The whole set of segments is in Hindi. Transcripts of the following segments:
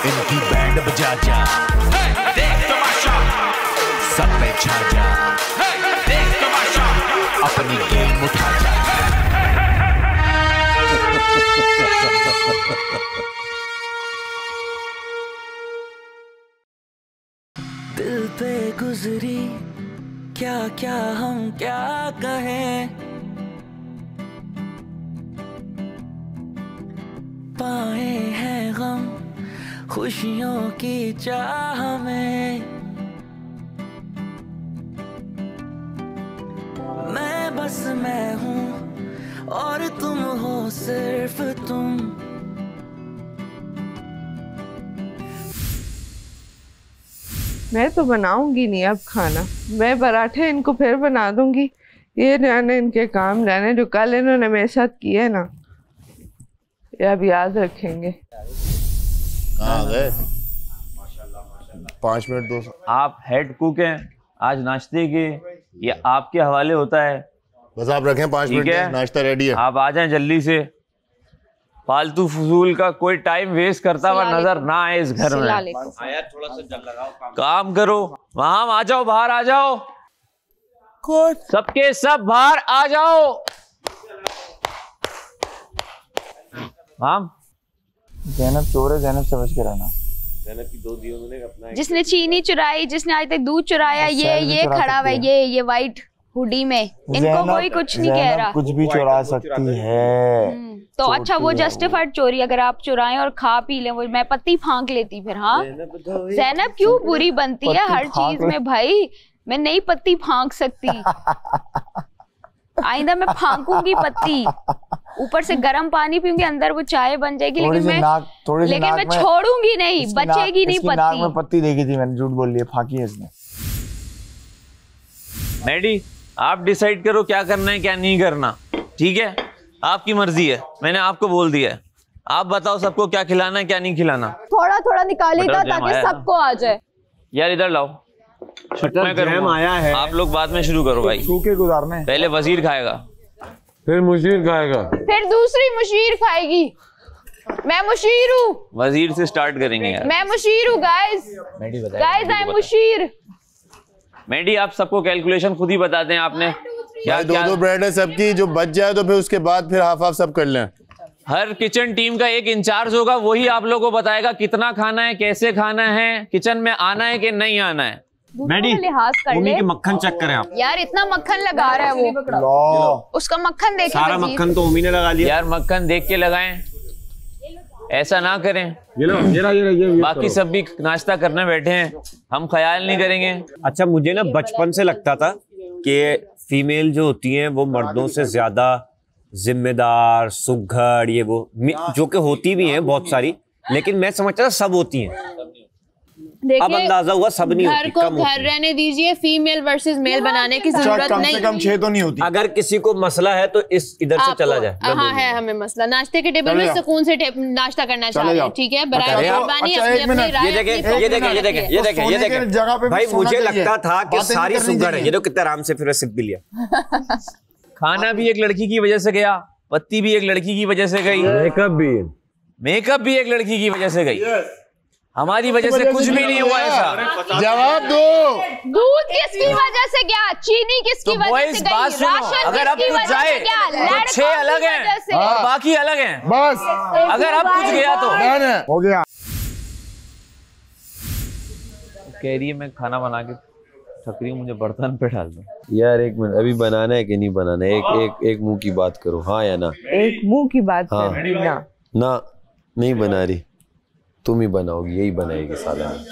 इनकी बैंड बजा जा, देख तमाशा, सब पे छा जा, देख तमाशा, अपनी गेम उठा जा। दिल पे गुजरी क्या क्या हम क्या कहें, पाए हैं गम खुशियों की चाह में। मैं बस मैं हूँ और तुम हो सिर्फ तुम। मैं तो बनाऊंगी नहीं अब खाना, मैं पराठे इनको फिर बना दूंगी। ये रहने इनके काम रहने जो कल इन्होंने मेरे साथ किए ना, ये अब याद रखेंगे। कहाँ गए? 5 मिनट दो। आप हेड कुक हैं, आज नाश्ते के ये आपके हवाले होता है। बस आप रखें 5 मिनट, नाश्ता रेडी है। आप आ जाएं जल्दी से, फालतू फजूल का कोई टाइम वेस्ट करता हुआ नजर ना आए इस घर में। यार थोड़ा सा जल लगाओ, काम करो। वहां आ जाओ, बाहर आ जाओ, सबके सब बाहर आ जाओ। हम ज़ैनब चोर है, ज़ैनब समझ के रहना। ज़ैनब की 2 दी उन्होंने अपना, जिसने चीनी चुराई, जिसने आज तक दूध चुराया, ये खड़ा हुआ है, ये वाइट हुडी में, इनको कोई कुछ नहीं कह रहा। कुछ भी चुरा सकती है तो अच्छा वो जस्टिफाइड चोरी, अगर आप चुराएं और खा पी लें, वो मैं पत्ती फांक लेती फिर। हाँ ज़ैनब क्यों बुरी बनती है हर चीज में भाई, मैं नहीं पत्ती फांक सकती। आइंदा मैं फांकूंगी पत्ती, ऊपर से गर्म पानी पीऊंगी, अंदर वो चाय बन जाएगी, लेकिन मैं छोड़ूंगी नहीं, बचेगी नहीं पत्ती। नाक में पत्ती देखी थी मैंने, झूठ बोल लिया, फांकी है इसने। मैडी आप डिसाइड करो क्या करना है क्या नहीं करना, ठीक है? आपकी मर्जी है, मैंने आपको बोल दिया है। आप बताओ सबको क्या खिलाना है क्या नहीं खिलाना। थोड़ा थोड़ा निकालिएगा ताकि सबको आ जाए। यार इधर लाओ, मैं आया है। आप लोग बाद में शुरू करो भाई, सूखे गुजारने। पहले वजीर खाएगा, फिर मुशीर खाएगा, फिर दूसरी मुशीर खाएगी। मैं मुशीर हूँ, वजीर से स्टार्ट करेंगे यार। मैं मुशीर हूँ guys, I am Mushir. Maddy आप सबको कैलकुलेशन खुद ही बता दें आपने। क्या 2-2 ब्रेड है सबकी, जो बच जाए तो फिर उसके बाद फिर हाफ सब कर लें। हर किचन टीम का एक इंचार्ज होगा, वही आप लोगों को बताएगा कितना खाना है, कैसे खाना है, किचन में आना है कि नहीं आना है। मैडी मम्मी के मक्खन चेक करें आप। यार इतना मक्खन लगा रहा है वो, उसका मक्खन देखे। सारा मक्खन तो मम्मी ने लगा लिया। यार मक्खन देख के लगाएं, ऐसा ना करें। ये बाकी सब भी नाश्ता करने बैठे हैं, हम ख्याल नहीं करेंगे। अच्छा मुझे ना बचपन से लगता था कि फीमेल जो होती हैं वो मर्दों से ज्यादा जिम्मेदार, सुघड़, ये वो जो कि होती भी हैं बहुत सारी, लेकिन मैं समझता था सब होती हैं। अब अंदाजा हुआ सब नहीं होती, घर को घर रहने दीजिए, फीमेल वर्सेस मेल बनाने की जरूरत नहीं। कम से कम 6 तो नहीं होती। अगर किसी को मसला है तो इस इधर से चला जाए। हाँ है हमें मसला, नाश्ते के टेबल में सुकून से नाश्ता करना चाहिए, ठीक है? ये देखें भाई, मुझे लगता था कि सारी सुघड़ है। ये तो कितना आराम से फिर सिप भी लिया। खाना भी एक लड़की की वजह से गया, पत्ती भी एक लड़की की वजह से गई, मेकअप भी एक लड़की की वजह से गई। हमारी वजह से कुछ भी नहीं हुआ ऐसा। जवाब दो। दूध किसकी वजह से गया, चीनी किसकी वजह से गई, बात सुनो, अगर अब कुछ जाए तो 6 अलग हैं और बाकी अलग हैं। बस अगर अब कुछ गया तो हो गया। कह रही है मैं खाना बना के थक रही हूँ, मुझे बर्तन पे डाल दो। यार एक मिनट, अभी बनाना है कि नहीं बनाना है? एक मुंह की बात करो, हाँ या ना? एक मुंह की बात हाँ। ना नहीं बना रही, तुम ही बनाओगी, यही बनाएगी सालन।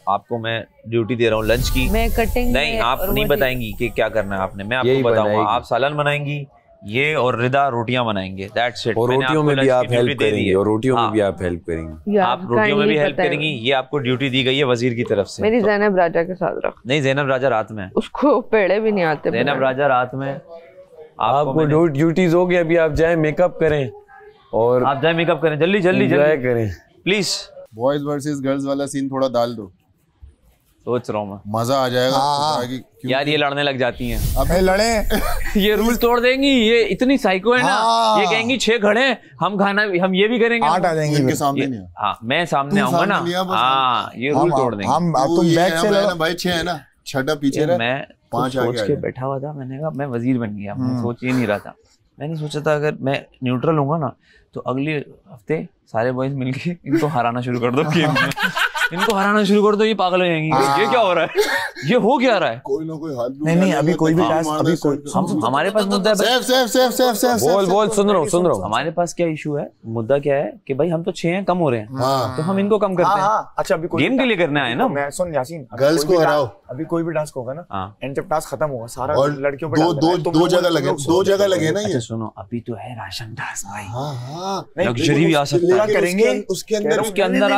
आपको मैं ड्यूटी दे रहा हूँ लंच की। मैं कटिंग नहीं, आप नहीं बताएंगी कि क्या करना है आपने, मैं आपको बताऊंगा। आप सालन बनाएंगी, ये और रिदा रोटियां बनाएंगे, दैट्स इट। और रोटियों में भी आप हेल्प करेंगी, और रोटियों में भी आप हेल्प करेंगी। आप रोटियों में भी हेल्प करेंगी, ये आपको ड्यूटी दी गई है वजीर की तरफ से। मेरी ज़ैनब राजा के साथ रख। नहीं, ज़ैनब राजा रात में, उसको पेड़े भी नहीं आते। ज़ैनब राजा रात में आपको ड्यूटीज हो गई, अभी आप जाए मेकअप करें, और आप जाए मेकअप करें, जल्दी जल्दी जल्दी करें प्लीज। बॉयज वर्सेस गर्ल्स वाला सीन थोड़ा डाल दो। सोच रहा हूँ मैं, मजा आ जाएगा। यार ये लड़ने लग जाती हैं। अबे लड़े ये रूल तोड़ देंगी, ये इतनी साइको है ना। ये कहेंगी 6 खड़े हम खाना हम ये भी करेंगे, 8 आ जाएंगे इनके सामने नहीं। हाँ मैं सामने आऊंगा ना, हाँ ये रूल तोड़ देंगे। हम तुम बैक से लड़ो भाई, 6 है ना, 6 पीछे रहे। मैं 5 सोच के बैठा हुआ था, मैंने कहा मैं वजीर बन गया। मैं सोच ये नहीं रहा था, मैंने सोचा था अगर मैं न्यूट्रल होऊंगा ना तो अगले हफ्ते सारे बॉयज मिलके इनको हराना शुरू कर दो गेम में। इनको हराना शुरू कर दो, ये पागल हो जाएंगी। ये क्या हो रहा है, ये हो क्या रहा है? कोई ना कोई हाथ नहीं अभी कोई भी टास्क, अभी कोई हमारे पास मुद्दा है। सेफ बोल सुन रहा हूँ। हमारे पास क्या इशू है, मुद्दा क्या है कि भाई हम तो 6 हैं, कम हो रहे हैं, तो हम इनको कम करते हैं। अच्छा अभी गेम के लिए करना है ना। मैं सुन यासीन, गर्ल्स को हराओ। अभी कोई भी टास्क होगा ना, एंड जब टास्क खत्म होगा सारा लड़कियों पे दो जगह लगे ना। ये सुनो, अभी तो है राशन टास्क भाई, हाँ लग्जरी भी आ सकता है। करेंगे उसके अंदर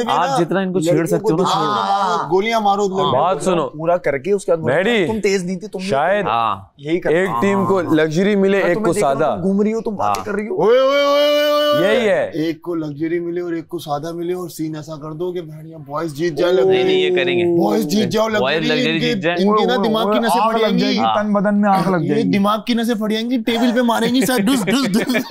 आप जितना इनको छेड़ सकते हो ना, गोलियां मारो। बात सुनो, पूरा करके उसके बाद तुम तेज नहीं थी, तुम शायद यही एक टीम को लग्जरी मिले, एक को सादा। घूम रही हो तुम, बातें कर रही हो। यही है, एक को लग्जरी मिले और एक को सादा मिले, और सीन ऐसा कर दो कि बढ़िया बॉयज जीत जाए। नहीं ये करेंगे, बॉयज जीत जाओ, लग्जरी जीत जाए। इनकी ना दिमाग की नसें फट जाएंगी, तन बदन में आग लग जाएगी, दिमाग की नसें फट जाएंगी, टेबल पे मारेंगी सर, डुस डुस डुस।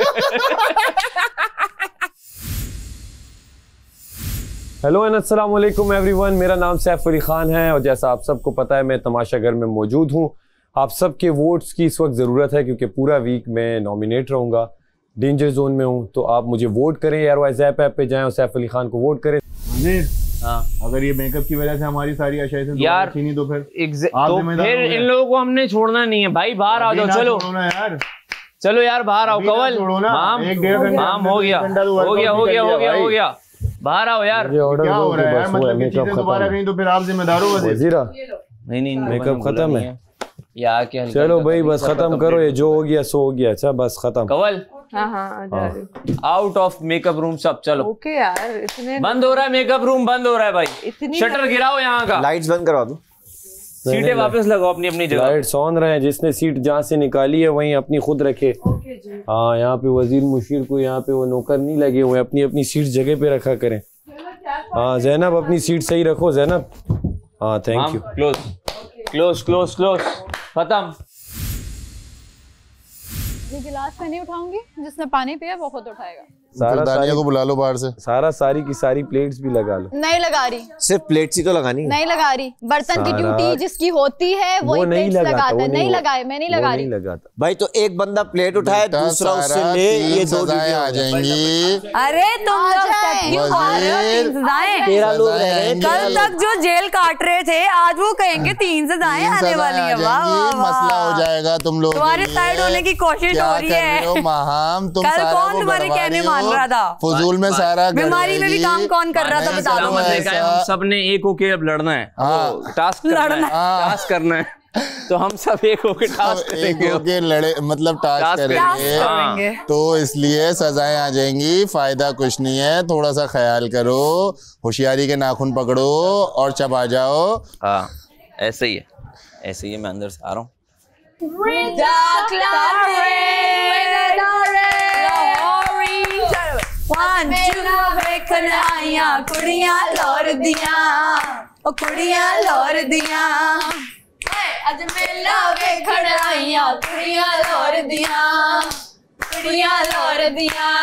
हेलो एंड अस्सलाम वालेकुम एवरीवन, मेरा नाम सैफ अली खान है और जैसा आप सबको पता है मैं तमाशा घर में मौजूद हूँ। आप सबके वोट्स की इस वक्त ज़रूरत है क्योंकि पूरा वीक मैं नॉमिनेट रहूँगा, डेंजर जोन में हूँ। तो आप मुझे वोट करें, एयरवाइज ऐप पे जाएं और सैफ अली खान को वोट करें। अगर ये मेकअप की वजह से हमारी सारी अशाएं यार छीनी तो फिर फिर इन लोगों को हमने छोड़ना नहीं है भाई। बाहर आ जाओ, चलो यार, चलो यार बाहर आओ। कवल माम हो गया, बाहर आओ यार। क्या हो रहा है यार, मतलब कि चीजें दोबारा कहीं तो फिर आप जिम्मेदार हो। वजीरा नहीं मेकअप खत्म है यार, क्या चलो भाई बस खत्म करो, ये जो हो गया सो हो गया। अच्छा बस खत्म। कवल हाँ आउट ऑफ मेकअप रूम सब, चलो। ओके यार, इतने बंद हो रहा है मेकअप रूम, बंद हो रहा है भाई। शटर गिराओ यहाँ का, लाइट्स बंद करवा दो, सीटें वापस लगाओ अपनी अपनी जगह। लाइट्स ऑन रहे, जिसने सीट जहाँ से निकाली है वहीं अपनी खुद रखे। हाँ यहाँ पे वजीर मुशीर को यहाँ पे वो नौकर नहीं लगे हुए, अपनी अपनी सीट जगह पे रखा करें। हाँ जैनब अपनी सीट सही रखो जैनब। हाँ thank you. Close close close close, खत्म। ये गिलास मैं नहीं उठाऊंगी, जिसने पानी पिया वो खुद उठाएगा। दानिया को बुला लो बाहर से, सारी की सारी प्लेट्स भी लगा लो। नहीं लगा रही, सिर्फ प्लेट्स ही तो लगानी, नहीं लगा रही। बर्तन की ड्यूटी जिसकी होती है वो नहीं लगाता है। नहीं लगाए, मैं नहीं लगा रही भाई। तो एक बंदा प्लेट उठाए, दूसरा उससे ले, ये दो सजाएं आ जाएंगी। अरे तुम क्यों खा रहे हो 3 सजाएं? 13 लोग रह रहे हैं। कल तक जो जेल काट रहे थे आज वो कहेंगे 3 सजाएं आने वाली है। वाह मसला हो जाएगा तुम लोग, तुम्हारे साइड होने की कोशिश हो रही है। महाम तुम कल कौन तुम्हारे कहने मान रहा था? फजूल में सारा बीमारी में भी काम कौन कर रहा था बता दो मुझे। हम सब ने एक होके अब लड़ना है, टास्क करना है। तो हम सब एक होके टास्क करेंगे, लड़े मतलब टास्क करेंगे। तो इसलिए सजाएं आ जाएंगी, फायदा कुछ नहीं है। थोड़ा सा ख्याल करो, होशियारी के नाखून पकड़ो और चबा जाओ। हाँ ऐसे ही है, ऐसे ही है। मैं अंदर से आ रहा हूँ। कुड़ियां लोर दियां, ओ कुड़ियां लोर दियां, अज मेला वेखण आईयां, कुड़ियां लोर दियां, कुड़ियां लोर दियां।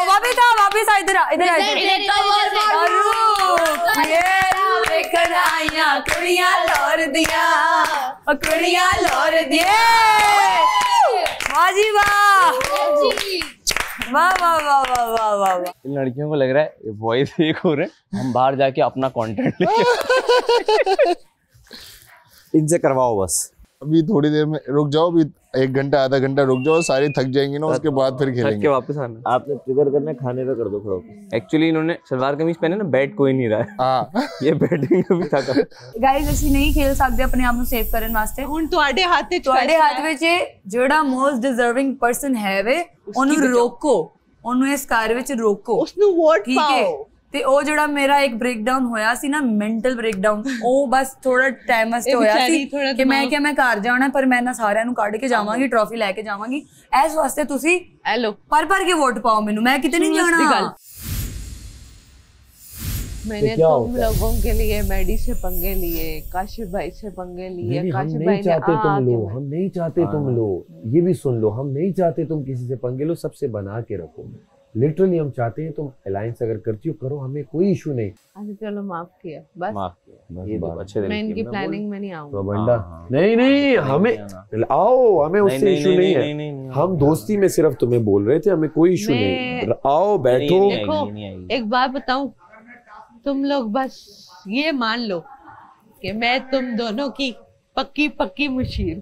वापिस आ, इधर कुड़ियां लोर दिया, कुड़ियां लोर दिया। वाह जी वाह, वाह वाह वाह वाह वाह वाह। इन लड़कियों को लग रहा है ये बॉयज एक हो रहे हैं, हम बाहर जाके अपना कंटेंट लेके इनसे करवाओ बस। अभी थोड़ी देर में रुक जाओ, अभी 1 घंटा आधा घंटा रुक जाओ, सारी थक जाएंगी ना, उसके बाद फिर खेलेंगे। के वापस आना। आपने ट्रिगर करना, खाने पे कर दो खड़ो। एक्चुअली इन्होंने सलवार कमीज पहने ना, बैट कोई नहीं रहा है। हाँ ये बैटिंग भी था। गाइस ਅਸੀਂ नहीं खेल सकते अपने आप ਨੂੰ ਸੇਵ ਕਰਨ ਵਾਸਤੇ। ਹੁਣ ਤੁਹਾਡੇ ਹੱਥ ਵਿੱਚ ਜਿਹੜਾ ਮੋਸਟ ਡਿਜ਼ਰਵਿੰਗ ਪਰਸਨ ਹੈ ਵੇ ਉਹਨੂੰ ਰੋਕੋ, ਉਹਨੂੰ ਇਸ ਕਾਰ ਵਿੱਚ ਰੋਕੋ, ਉਸਨੂੰ ਵੋਟ ਪਾਓ। ਤੇ ਉਹ ਜਿਹੜਾ ਮੇਰਾ ਇੱਕ ਬ੍ਰੇਕਡਾਊਨ ਹੋਇਆ ਸੀ ਨਾ, ਮੈਂਟਲ ਬ੍ਰੇਕਡਾਊਨ, ਉਹ ਬਸ ਥੋੜਾ ਟਾਈਮ ਵਾਸਤੇ ਹੋਇਆ ਸੀ ਕਿ ਮੈਂ ਕਿਹਾ ਮੈਂ ਘਰ ਜਾਣਾ, ਪਰ ਮੈਂ ਨਾ ਸਾਰਿਆਂ ਨੂੰ ਕੱਢ ਕੇ ਜਾਵਾਂਗੀ, ਟਰੋਫੀ ਲੈ ਕੇ ਜਾਵਾਂਗੀ, ਇਸ ਵਾਸਤੇ ਤੁਸੀਂ ਪਰ ਕੇ ਵੋਟ ਪਾਓ ਮੈਨੂੰ, मैं कितने नहीं जाना। मैंने तुम लोगों के लिए मैडी से पंगे लिए, काशिफ भाई से पंगे लिए, काशिफ भाई ने हम नहीं चाहते तुम लो, ये भी सुन लो, हम नहीं चाहते तुम किसी से पंगे लो, सबसे बना के रखो। लिटरली हम चाहते हैं तुम अलायंस अगर करती हो करो, हमें कोई इशू नहीं। अच्छा चलो माफ किया, बस माफ किया, ये बात अच्छे मैं इनकी प्लानिंग में नहीं आऊंगा। बंडा नहीं हमें आओ, हमें उससे इशू नहीं है, हम दोस्ती में सिर्फ तुम्हें बोल रहे थे, हमें कोई इशू नहीं, आओ बैठो। देखो एक बात बताऊं, तुम लोग बस ये मान लो कि मैं तुम दोनों की पक्की पक्की Musheer.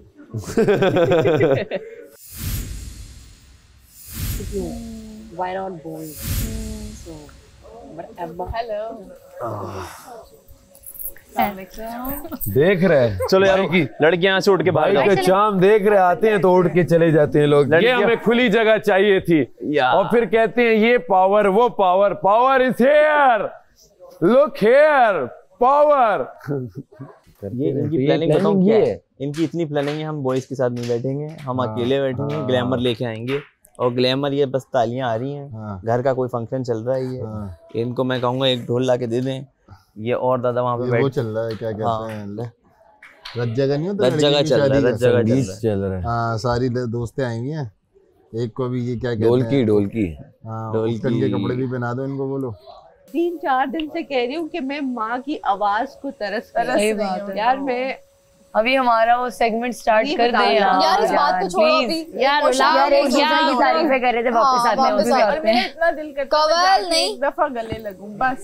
Why not boys? So, whatever. Hello. देख रहे हैं, चलो यार लड़कियां यहाँ से उठ के बाहर भाई का चाम देख रहे, आते हैं तो उठ के चले जाते हैं लोग। ये हमें खुली जगह चाहिए थी और फिर कहते हैं ये पावर वो power, power is here, look here, power. ये इनकी प्लानिंग बताऊं क्या है? इनकी इतनी प्लानिंग है, हम बॉयज के साथ नहीं बैठेंगे, हम अकेले बैठेंगे, ग्लैमर लेके आएंगे, और ग्लैमर ये बस तालियां आ रही हैं, घर का कोई फंक्शन चल रहा है, ये इनको मैं कहूँगा एक ढोल ला के दे दें, ये और दादा वहाँ पे वो चल रहा है, क्या कहते हैं, रत जगह नहीं होता, रत जगह चल रहा है, रत जगह चल रहा है। हाँ, सारी दोस्तें आई हुई हैं, एक को भी ये क्या कहते हैं, ढोलकी ढोलकी के कपड़े भी पहना दो इनको, बोलो। 3-4 दिन से कह रही हूँ कि मैं माँ की आवाज को तरस रही हूँ यार। मैं अभी हमारा वो सेगमेंट स्टार्ट कर दे यार, इस बात को छोड़ो अभी। यार की तारीफें कर रहे थे, वापस आते हैं। मेरा इतना दिल करता है कवल नहीं, एक दफा गले लगूं बस,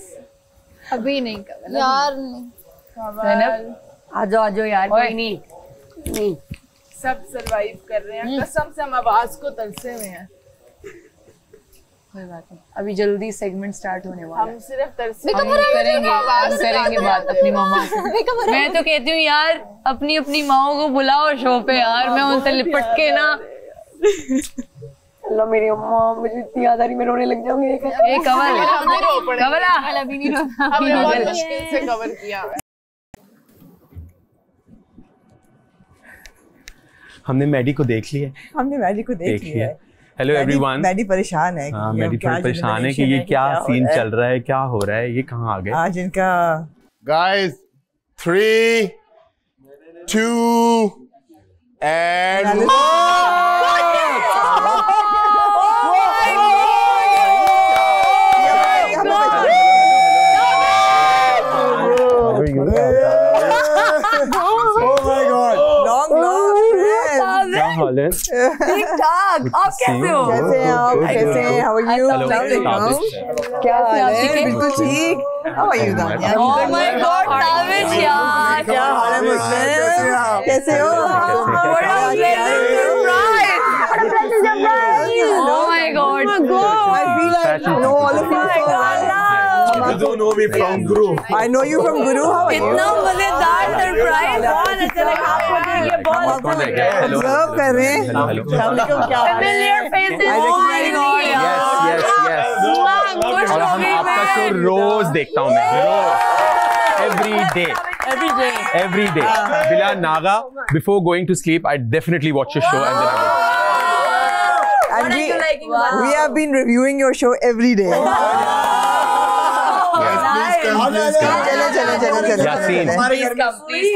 अभी नहीं कवल यार, नहीं आजो यार, कोई नहीं, सब सरवाइव कर रहे हैं, कसम से हम आवाज को तरसे हुए हैं। कोई बात नहीं, अभी जल्दी सेगमेंट स्टार्ट होने वाला है, हम सिर्फ तरसे करेंगे बात अपनी मामा से। मैं तो कहती हूँ यार, अपनी अपनी माओ को बुलाओ शो पे यार, मैं उनसे लिपट के ना, अल्लाह मेरी अम्मा, मुझे इतनी याद आ रही, मैं रोने लग जाऊंगी। ये कवला अभी नहीं रोना, हमने बहुत मुश्किल से कवर किया। हमने मैडी को देख लिया, हमने मैडी को देख लिया। Hello everyone. मैडी परेशान है। हाँ, मैडी थोड़ी परेशान है कि ये क्या सीन चल रहा है, क्या हो रहा है, ये कहाँ आ गए आज इनका। गाइस 3, 2 and ठीक ठाक, आप कैसे हो? कैसे हैं आप? कैसे हैं? How are you? क्या हाल है? बिल्कुल ठीक। How are you दानिया? Oh my God, ताबिश यार, क्या हाल है मुझसे? कैसे हो? Oh my God, I feel like I know all of you. You don't know me from Guru. I know you from Guru. How are you? इतना मजेदार सरप्राइज, बहुत अच्छा लगा आपको देख के, बहुत ऑब्जर्व कर रहे हैं। Familiar faces. Oh my God, Yes. और हम आपका शो रोज देखता हूँ मैं, every day. Bila Naga, before going to sleep, I definitely watch your show and then I go. And we have been reviewing your show every day. चले यासीन,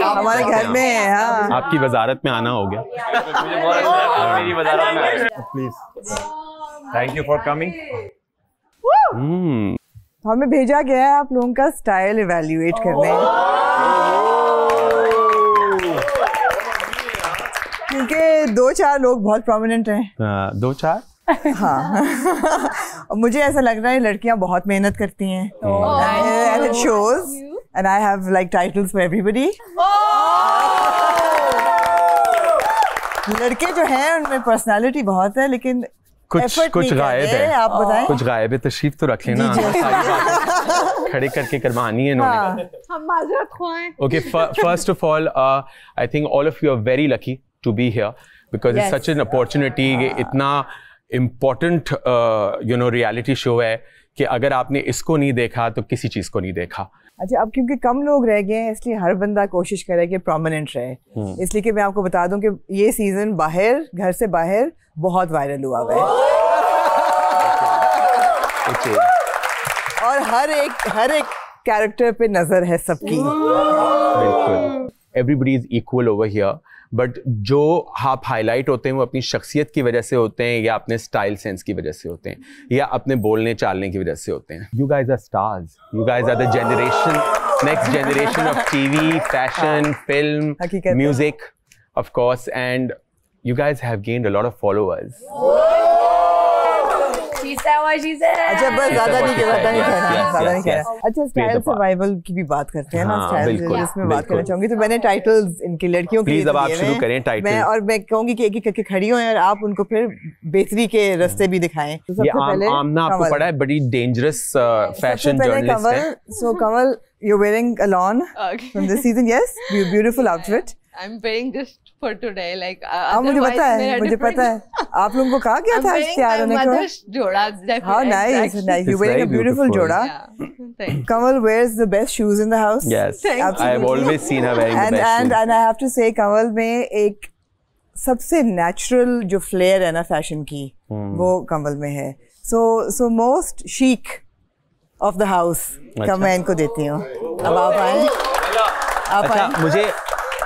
हमारे घर में है। हाँ, आपकी वजारत में आना हो गया। मुझे बहुत अच्छा लगा मेरी वजारत में आए। Please, thank you for coming. हमें भेजा गया है आप लोगों का स्टाइल इवैल्यूएट करने, क्योंकि 2-4 लोग बहुत प्रोमिनेंट हैं। 2-4? हाँ। और मुझे ऐसा लग रहा है लड़कियां बहुत मेहनत करती हैं, and it shows, and I have like titles for everybody. लड़के जो हैं उनमें पर्सनालिटी बहुत है, लेकिन कुछ गायब है। आप बताएं। कुछ गायब है, तशरीफ तो रख लेना, सारी बातें खड़े करके करवानी है इन्होंने। हम माजरत ख्वाएं। Okay, first of all, I think all of you are very lucky to be here because it's such an opportunity. इतना important reality show है कि अगर आपने इसको नहीं देखा तो किसी चीज को नहीं देखा। अच्छा, अब क्योंकि कम लोग रह गए हैं इसलिए हर बंदा कोशिश करे कि प्रोमिनेंट रहे, इसलिए कि मैं आपको बता दूं कि ये सीजन बाहर, घर से बाहर बहुत वायरल हुआ है और हर एक कैरेक्टर पे नजर है सबकी। बिल्कुल, everybody is equal over here, but जो आप हाईलाइट होते हैं वो अपनी शख्सियत की वजह से होते हैं या अपने स्टाइल सेंस की वजह से होते हैं या अपने बोलने चालने की वजह से होते हैं। You guys are stars, you guys are the generation, next generation of TV, fashion, film, music, of course, and you guys have gained a lot of followers. She said what she said. अच्छा, बस ज़्यादा नहीं कहना। अच्छा, स्टाइल सर्वाइवल की भी बात करते हैं ना, स्टाइल जिसमें बात करना चाहूँगी, तो मैंने टाइटल्स इनकी लड़कियों के लिए प्लीज अब आप शुरू करें टाइटल। मैं कहूँगी कि एक एक करके खड़ी हों और आप उनको फिर बेहतरी के रास्ते भी दिखाएं। तो सबसे पहले आमना आपको पता है बड़ी डेंजरस फैशन जर्नलिस्ट है। So Kamal, you're wearing a lawn from this season, yes? Beautiful outfit. I'm wearing just for today, like. मुझे पता है, आप लोगों को कहा क्या था तैयार होने को? जोड़ा, हाँ, nice. You're wearing a beautiful जोड़ा. Kamal wears the best shoes in the house. Yes, I've always seen her wearing the best shoes. And I have to say, Kamal में एक सबसे natural जो flair है ना fashion की, वो Kamal में है. So most chic of the house का मैं इनको देती हूँ. अब आप आए. अच्छा,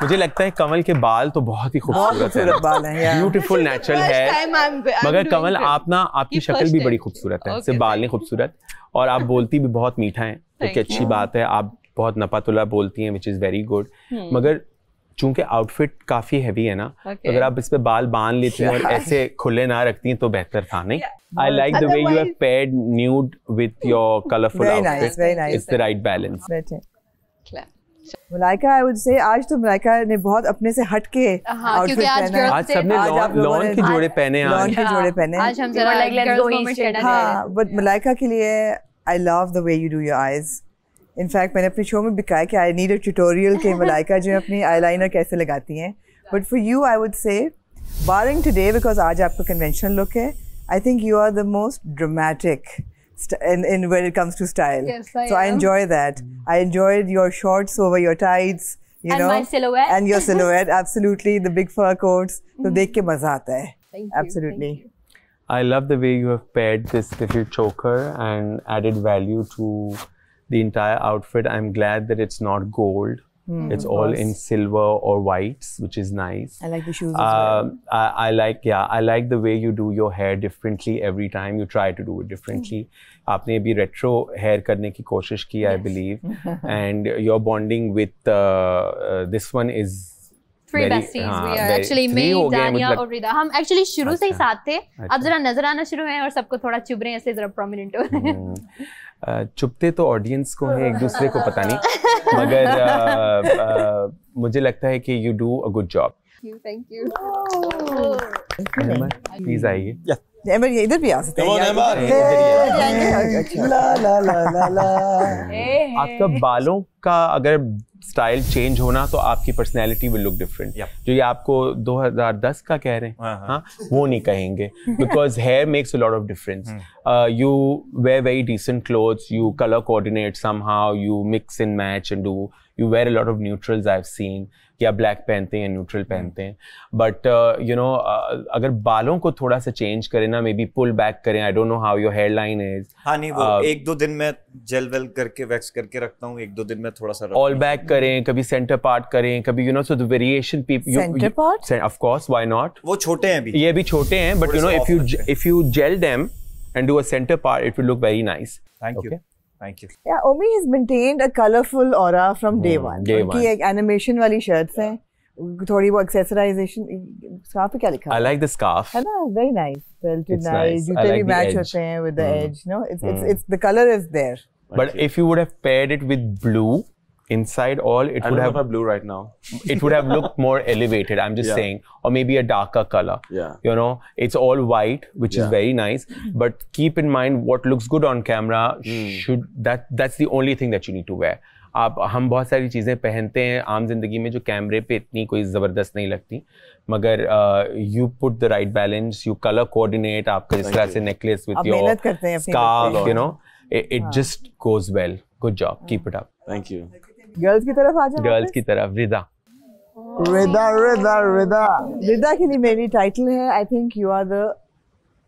मुझे लगता है कमल के बाल तो बहुत ही खूबसूरत है, ब्यूटीफुल नेचुरल है, मगर कमल आपकी शक्ल भी बड़ी खूबसूरत है, सिर्फ बाल नहीं खूबसूरत, और आप बोलती भी बहुत मीठा है, जो कि अच्छी बात है। आप बहुत नपातुला बोलती हैं, विच इज़ वेरी गुड, मगर चूंकि आउटफिट काफी हैवी है ना, अगर आप इस पे बाल बांध लेती हैं और ऐसे खुले ना रखती हैं तो बेहतर था। नहीं, I like the way you have paired nude with your colourful outfit, it's the right balance. Malaika, I would say आज तो मलाइका ने बहुत अपने से हट के आउटफिट पहना। आज सबने लॉन के जोड़े पहने, आज हम जरा like let's go east। हाँ, but मलाइका के लिए I love the way you do your eyes. In fact, मैंने अपने शो में भी कहा कि I need a tutorial के मलाइका जो अपनी eyeliner कैसे लगाती हैं। But for you, I would say, barring today because आज आपका conventional look है, I think you are the most dramatic in when it comes to style. Yes, so I enjoy that. I enjoyed your shorts over your tights, you know, my silhouette. And your silhouette, absolutely, the big fur coats. तो देख के मजा आता है. Absolutely. I love the way you have paired this little choker and added value to the entire outfit. I'm glad that it's not gold. It's all in silver or whites, which is nice. I like the shoes as well. I like the way you do your hair differently every time. You try to do it differently. आपने भी retro hair करने की कोशिश की, I believe, and your bonding with this one is three besties. We are actually me, Dania और रिदा. हम actually शुरू से ही साथ थे. अब जरा नजर आना शुरू हैं और सबको थोड़ा चुभ रहे हैं, ऐसे जरा prominent हो रहे हैं. चुपते तो ऑडियंस को है, एक दूसरे को पता नहीं, मगर मुझे लगता है कि you do a good job. Thank you. Please आइए। ये इधर भी आ सकते हैं। आपका बालों का अगर स्टाइल चेंज होना तो आपकी पर्सनैलिटी विल लुक डिफरेंट। जो ये आपको 2010 का कह रहे हैं, हाँ, वो नहीं कहेंगे, because hair makes a lot of difference. You wear very decent clothes, you colour coordinate somehow, you mix and match and do, you wear a lot of neutrals I have seen, या ब्लैक पहनते हैं या न्यूट्रल पहनते हैं, बट यू नो अगर बालों को थोड़ा सा चेंज करें ना, मे बी पुल बैक करें, I don't know how your hair line is. हाँ नहीं, वो एक दो दिन में जेल वेल करके वैक्स करके रखता हूँ, एक दो दिन में थोड़ा सा ऑल बैक करें, कभी सेंटर पार्ट करें, कभी you know, so the variation centre part, of course, why not. वो छोटे हैं अभी, ये भी छोटे हैं, but you know if you gel them and do a center part, it will look very nice. Thank you. Thank you. Yeah, Omi has maintained a colorful aura from day one. उनकी एक animation वाली shirts हैं, थोड़ी वो accessorization, scarf पे क्या लिखा? I like the scarf. है ना, very nice, belted nice, जूते भी match होते हैं with the edge, no? It's the color is there. But if you would have paired it with blue inside all, it would have blue right now. It would have looked more elevated, I'm just saying, or maybe a darker color. You know, it's all white, which is very nice, but keep in mind what looks good on camera that's the only thing that you need to wear. हम बहुत सारी चीज़ें पहनते हैं आम जिंदगी में जो कैमरे पे इतनी कोई ज़बरदस्त नहीं लगती, मगर you put the right balance, you color coordinate, आपका जिस तरह से necklace with your scarf, you know, it just goes well. Good job. Keep it up. Thank you. Girls की तरफ आ जाओ. गर्ल्स की तरफ रिदा. रिदा के लिए मेरी टाइटल है I think you are the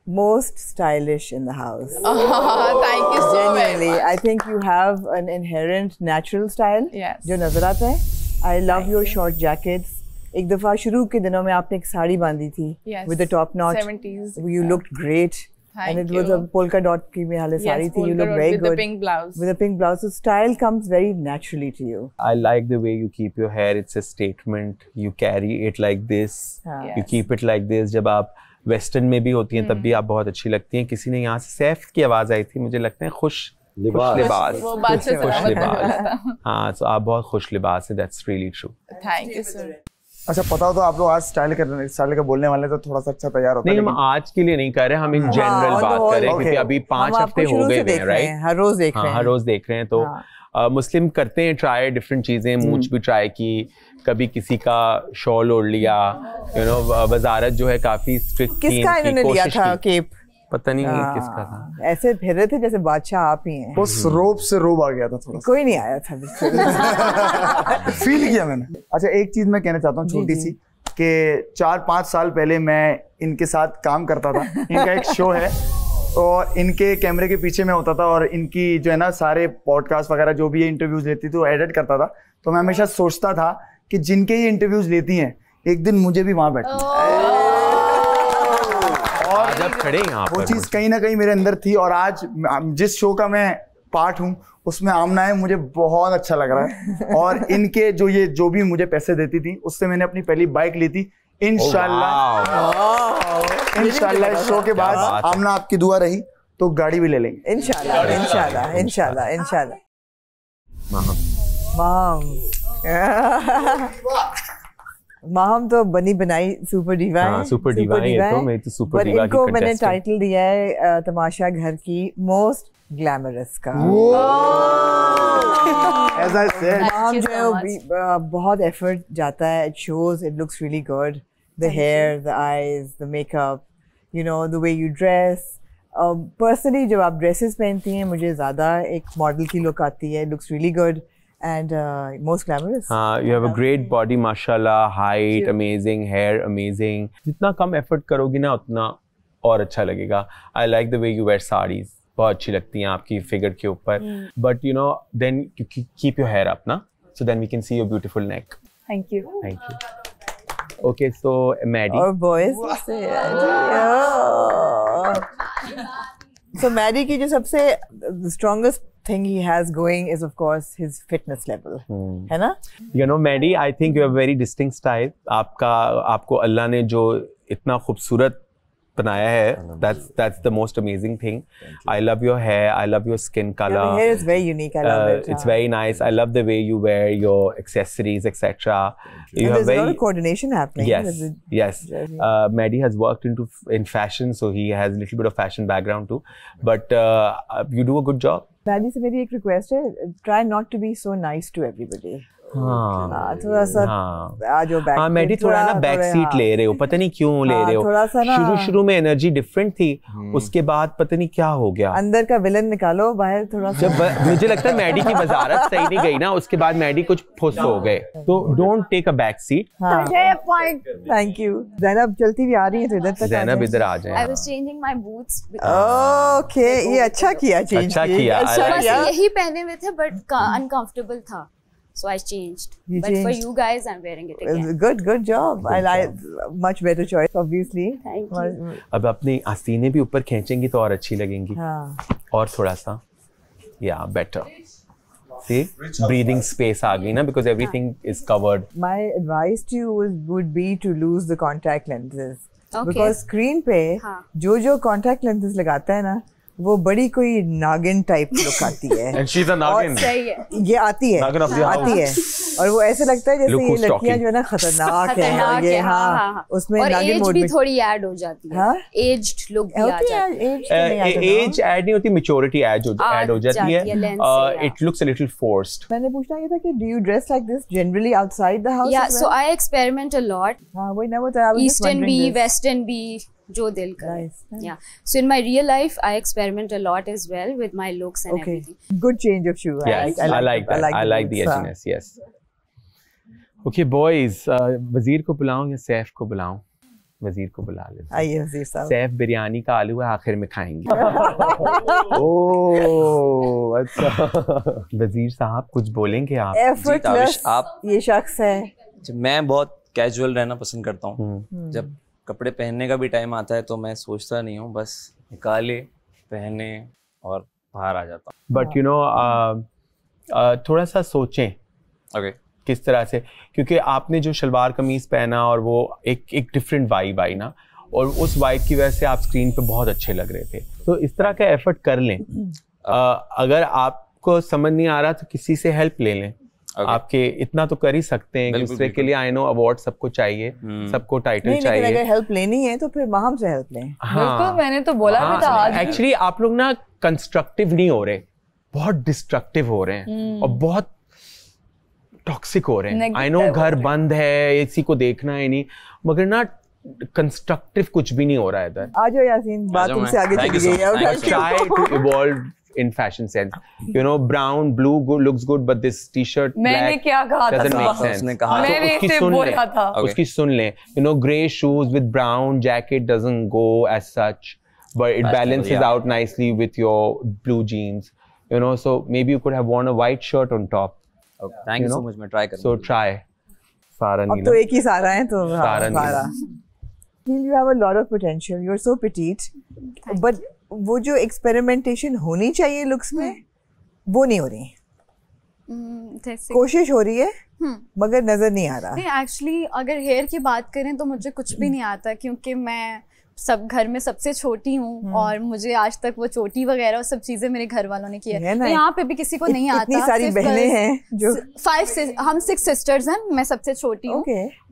most stylish in the house. Thank you so Genuinely, much. I think you have an inherent natural style. Yes. जो नजर आता है. I love your short jackets. एक दफा शुरू के दिनों में आपने एक साड़ी बांधी थी. Yes. With the top knot. 70s. You looked great. Thank and it was you. a polka dot की में हाले साड़ी थी. You look very with good. the pink blouse. With a pink blouse. So style comes very naturally to you. I like the way you keep your hair. It's a statement. You carry it like this. Yes. You keep it like this. जब आप वेस्टर्न में भी होती हैं तब भी आप बहुत अच्छी लगती हैं. किसी ने यहाँ से सैफ की आवाज आई थी, मुझे लगता है खुश लिबास. वो बात से खुश लिबास. हाँ, तो आप बहुत खुश लिबास है. That's really true. Thank you sir. अच्छा पता हो तो आप लोग आज स्टाइल का बोलने वाले तो थोड़ा सा अच्छा तैयार होता है. नहीं, हम आज के लिए नहीं कर रहे, हम इन जनरल बात कर रहे हैं क्योंकि अभी 5 हफ्ते हो गए हैं, राइट? हर रोज देख रहे हैं. हर रोज देख रहे हैं तो मुस्लिम करते हैं ट्राई डिफरेंट चीजें. मूंछ भी ट्राई की, कभी किसी का शॉल ओढ़ लिया. यू नो, वजारत जो है काफी स्ट्रिक्ट थी. किसका इन्होंने लिया था केप? पता नहीं किसका था. ऐसे फिर रहे थे जैसे बादशाह आप ही हैं. उस रोब से रोब आ गया था थोड़ा. कोई नहीं आया था. फील किया मैंने. अच्छा एक चीज मैं कहना चाहता हूँ छोटी सी, कि 4-5 साल पहले मैं इनके साथ काम करता था. इनका एक शो है और इनके कैमरे के पीछे मैं होता था और इनकी जो है ना सारे पॉडकास्ट वगैरह जो भी ये इंटरव्यूज लेती थी वो एडिट करता था. तो मैं हमेशा सोचता था कि जिनके ये इंटरव्यूज लेती हैं एक दिन मुझे भी वहां बैठना है. और जब खड़े यहाँ वो चीज कहीं ना कहीं मेरे अंदर थी और आज जिस शो का मैं पार्ट हूँ उसमें आमना है, मुझे बहुत अच्छा लग रहा है. और इनके जो भी मुझे पैसे देती थी उससे मैंने अपनी पहली बाइक ली थी. इंशाल्लाह इस शो के बाद आमना आपकी दुआ रही तो गाड़ी भी ले लेंगे. इंशाल्लाह. माहम तो बनी बनाई सुपर डीवा है. सुपर डीवा है तो मैं तो सुपर डीवा की इनको मैंने टाइटल दिया है तमाशा घर की मोस्ट ग्लैमरस का. माहम जो है बहुत एफर्ट जाता है. It shows, it looks really good. The hair, the eyes, the makeup, you know, the way you dress. Personally जब आप ड्रेसेस पहनती हैं मुझे ज़्यादा एक मॉडल की लुक आती है. Looks really good and most glamorous. You have a great body, mashallah, height amazing, hair amazing. जितना कम effort करोगी ना उतना और अच्छा लगेगा. I like the way you wear sarees. बहुत अच्छी लगती हैं आपकी figure के ऊपर. But you know, then you keep your hair up ना, so then we can see your beautiful neck. Thank you. Thank you. Okay, so Maddie. Or boys. So Maddie की जो सबसे the strongest thing he has going is of course his fitness level. है ना? You know Maddie, I think you have very distinct style. आपको अल्लाह ने जो इतना खूबसूरत बनाया है, that's the most amazing thing. I love your hair, I love your skin color. Your hair is very unique. I love it. It's very nice. I love the way you wear your accessories, etc. There's a lot of coordination happening. Yes. Maddie has worked in fashion, so he has a little bit of fashion background too. But you do a good job. Maddie से मेरी एक रिक्वेस्ट है, try not to be so nice to everybody. थोड़ा सा आज बैक. हाँ मैडी थोड़ा ना बैक सीट ले रहे हो, पता नहीं क्यों ले रहे हो. थोड़ा सा ना शुरू में एनर्जी डिफरेंट थी, उसके बाद पता नहीं क्या हो गया. अंदर का विलन निकालो बाहर थोड़ा सा. जब मुझे लगता है मैडी की वजारत सही नहीं गई ना, उसके बाद मैडी कुछ फुस हो गए. तो don't take a back seat. Thank you. Zainab चलती भी आ रही है तो इधर तक. ज़ैनब इधर आ जाए. I was changing my boots. Okay, ये अच्छा किया चेंज. अच्छा किया. यही पहने हुए थे बट अनकंफर्टेबल था. So I changed. But for you guys, I'm wearing it again. Good job. I like much better choice, obviously. Thank you. अब अपनी आस्तीनें भी ऊपर खींचेंगी तो और अच्छी लगेंगी. और थोड़ा सा, yeah, better. See, breathing space आ गई ना, because everything is covered. My advice to you would be to lose the contact lenses. Okay. Because screen पे जो contact lenses लगाता है ना, वो बड़ी कोई नागिन टाइप लुक आती है. And she's a नागिन. ये आती है. आती है. और वो ऐसे लगता है जैसे ये लड़कियां जो है ना खतरनाक है. ये हाँ. उसमें नागिन मोड में. भी थोड़ी ऐड हो जाती है. एज्ड लुक भी आ जाती है. एज ऐड नहीं होती, मैच्योरिटी ऐड हो जाती है. It looks a little forced. मैंने पूछना ये था कि do you dress like this generally outside the house? Yeah, so I experiment a lot. हाँ वही ना वो तो. Eastern भी, Western भी. जो दिल करे. Yeah. So in my real life, I experiment a lot as well with my looks and everything. Good change of shoe. Yes, I like that. I like the edginess. Yes. Okay, boys. वजीर को बुलाऊं या सैफ को बुलाऊं? वजीर को बुला लेते. आइए वजीर साहब. सैफ बिरयानी का आलू है, आखिर में खाएंगे. ओह अच्छा. वजीर साहब कुछ बोलेंगे आप? Effortless. आप ये शख्स है. मैं बहुत कैजुअल रहना पसंद करता हूँ. जब कपड़े पहनने का भी टाइम आता है तो मैं सोचता नहीं हूँ, बस निकाले पहने और बाहर आ जाता हूँ. बट यू नो थोड़ा सा सोचें. ओके. किस तरह से, क्योंकि आपने जो शलवार कमीज पहना और वो एक डिफरेंट वाइब आई ना, और उस वाइब की वजह से आप स्क्रीन पे बहुत अच्छे लग रहे थे. तो इस तरह का एफर्ट कर लें. अगर आपको समझ नहीं आ रहा तो किसी से हेल्प ले लें. आपके इतना तो कर ही सकते हैं. दूसरे के लिए आई नो अवार्ड सबको चाहिए, सबको टाइटल चाहिए. अगर हेल्प लेनी है तो फिर माहम से हेल्प लें. बिल्कुल, मैंने तो बोला भी था आज. एक्चुअली आप लोग ना कंस्ट्रक्टिव नहीं हो रहे, बहुत डिस्ट्रक्टिव हो रहे हैं और बहुत टॉक्सिक हो रहे हैं. आई नो घर बंद है, इसी को देखना है नहीं, मगर ना कंस्ट्रक्टिव कुछ भी नहीं हो रहा है इधर. आ जाओ यासीन, बात तुमसे आगे चली गई है. Try to evolve in fashion sense. You know, brown, blue good, looks good, but this t-shirt मैंने क्या कहा था? doesn't make sense. उसने कहा. मैंने इसे बोला था. उसकी सुन लें. You know, grey shoes with brown jacket doesn't go as such, but it balances out nicely with your blue jeans. You know, so maybe you could have worn a white shirt on top. Thank you so much. मैं try करूँगा. So try. सारा अब तो एक ही सारा है तो सारा. You have a lot of potential. You're so petite, but वो जो एक्सपेरिमेंटेशन होनी चाहिए लुक्स में वो नहीं हो रही. कोशिश हो रही है मगर नजर नहीं आ रहा. नहीं, एक्चुअली अगर हेयर की बात करें तो मुझे कुछ भी नहीं आता, क्योंकि मैं सब घर में सबसे छोटी हूँ और मुझे आज तक वो चोटी वगैरह और सब चीजें मेरे घर वालों ने की है. तो यहाँ पे भी किसी को नहीं आता. इतनी सारी बहनें हैं जो हम 6 सिस्टर्स हैं, मैं सबसे छोटी हूँ.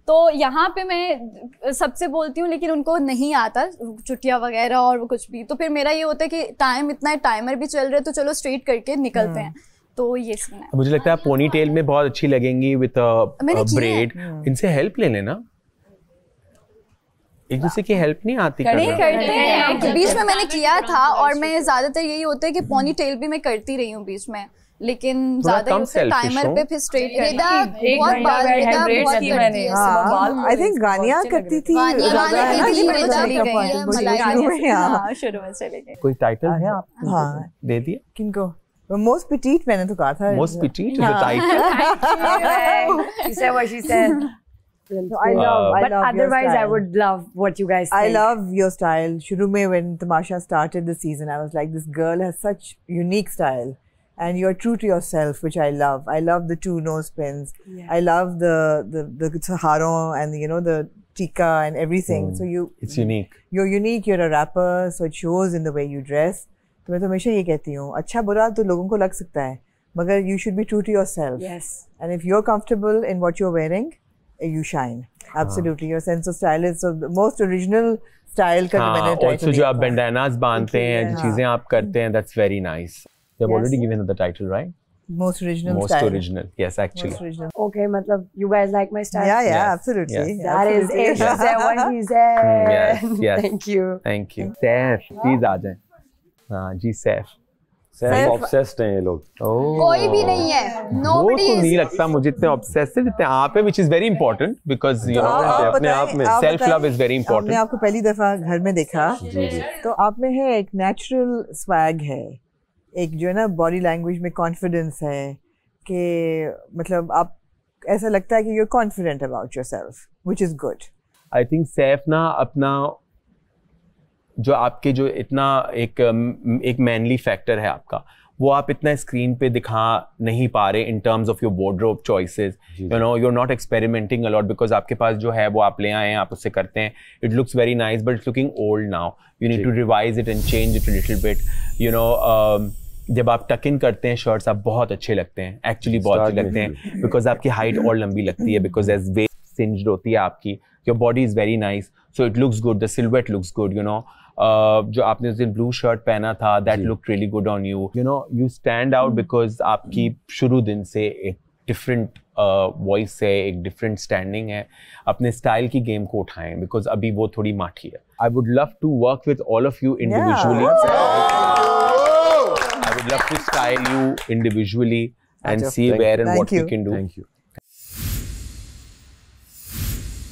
तो यहाँ पे मैं सबसे बोलती हूँ लेकिन उनको नहीं आता चुटिया वगैरह और वो कुछ भी. तो फिर मेरा ये होता है कि टाइम इतना है, टाइमर भी चल रहा है, तो चलो स्ट्रेट करके निकलते हैं. तो ये सीन है. मुझे लगता है पोनी टेल में बहुत अच्छी लगेंगी विद ब्रेड. इनसे हेल्प ले लेना. एक दूसरे की हेल्प नहीं आती. करते हैं. बीच में मैंने किया था और मैं ज्यादातर यही होता है कि पोनी टेल भी मैं करती रही हूँ बीच में, लेकिन ज्यादा टाइमर पे फिर स्ट्रेट करना. आई थिंक गानिया करती थी. शुरू में चले गए. कोई टाइटल है आप? हाँ दे दिए. किनको? मोस्ट पिटीट मैंने तो कहा था. Most petite is the title. She said what she said. So I love but otherwise I would love what you guys think. I love your style. Shuru mein when Tamasha started the season, I was like, this girl has such unique style, and you're true to yourself, which I love. I love the 2 nose pins. Yeah. I love the saharon and you know the tika and everything. So it's unique. You're unique. You're a rapper, so it shows in the way you dress. तो मैं तो हमेशा ये कहती हूँ, अच्छा बुरा तो लोगों को लग सकता है, मगर you should be true to yourself. Yes. And if you're comfortable in what you're wearing, you shine. Absolutely. Your sense of style is the most original style का जो मैंने try also जो आप bandanas बांधते हैं, जो चीजें आप करते हैं, that's very nice. They've already given the title, right? Most original most style. Most original. Yes, actually. Most original. Okay, matlab you guys like my style? Yeah, yes. absolutely. Yes. That is it. She said what she said. Yes. Thank you. Thank you. Saif, please आ जाएं. हाँ जी Saif. ऑब्सेस्ड हैं ये लोग. कोई भी नहीं है. Nobody वो तो नहीं लगता मुझे इतने ऑब्सेसिव जितने आप हैं, which is very important because you know अपने आप में self love is very important. हमने आपको पहली दफा घर में देखा तो आप में है एक नेचुरल स्वैग है, एक जो है ना बॉडी लैंग्वेज में कॉन्फिडेंस है कि मतलब आप ऐसा लगता है कि you're confident about yourself, which is good. I think Saif ना अपना जो आपके जो इतना एक मैनली फैक्टर है आपका, वो आप इतना स्क्रीन पे दिखा नहीं पा रहे in terms of your wardrobe choices. You know you are not experimenting a lot because आपके पास जो है वो आप ले आए हैं, आप उससे करते हैं. It looks very nice but it's looking old now. You need to revise it and change it a little bit. You know जब आप टक इन करते हैं शर्ट्स आप बहुत अच्छे लगते हैं, एक्चुअली बहुत अच्छे लगते हैं बिकॉज आपकी हाइट और लंबी लगती है बिकॉज एज वेस्ट सिंज्ड होती है आपकी. Your body is very nice so it looks good. The silhouette looks good. You know जो आपने उस दिन ब्लू शर्ट पहना था that look really good on you. You know you stand out because आपकी शुरू दिन से एक डिफरेंट वॉइस है, एक डिफरेंट स्टैंडिंग है, अपने स्टाइल की गेम को उठाएं, बिकॉज अभी वो थोड़ी माठी है. I would love to work with all of you individually. I would love to style you individually and see where and what we can do. Thank you.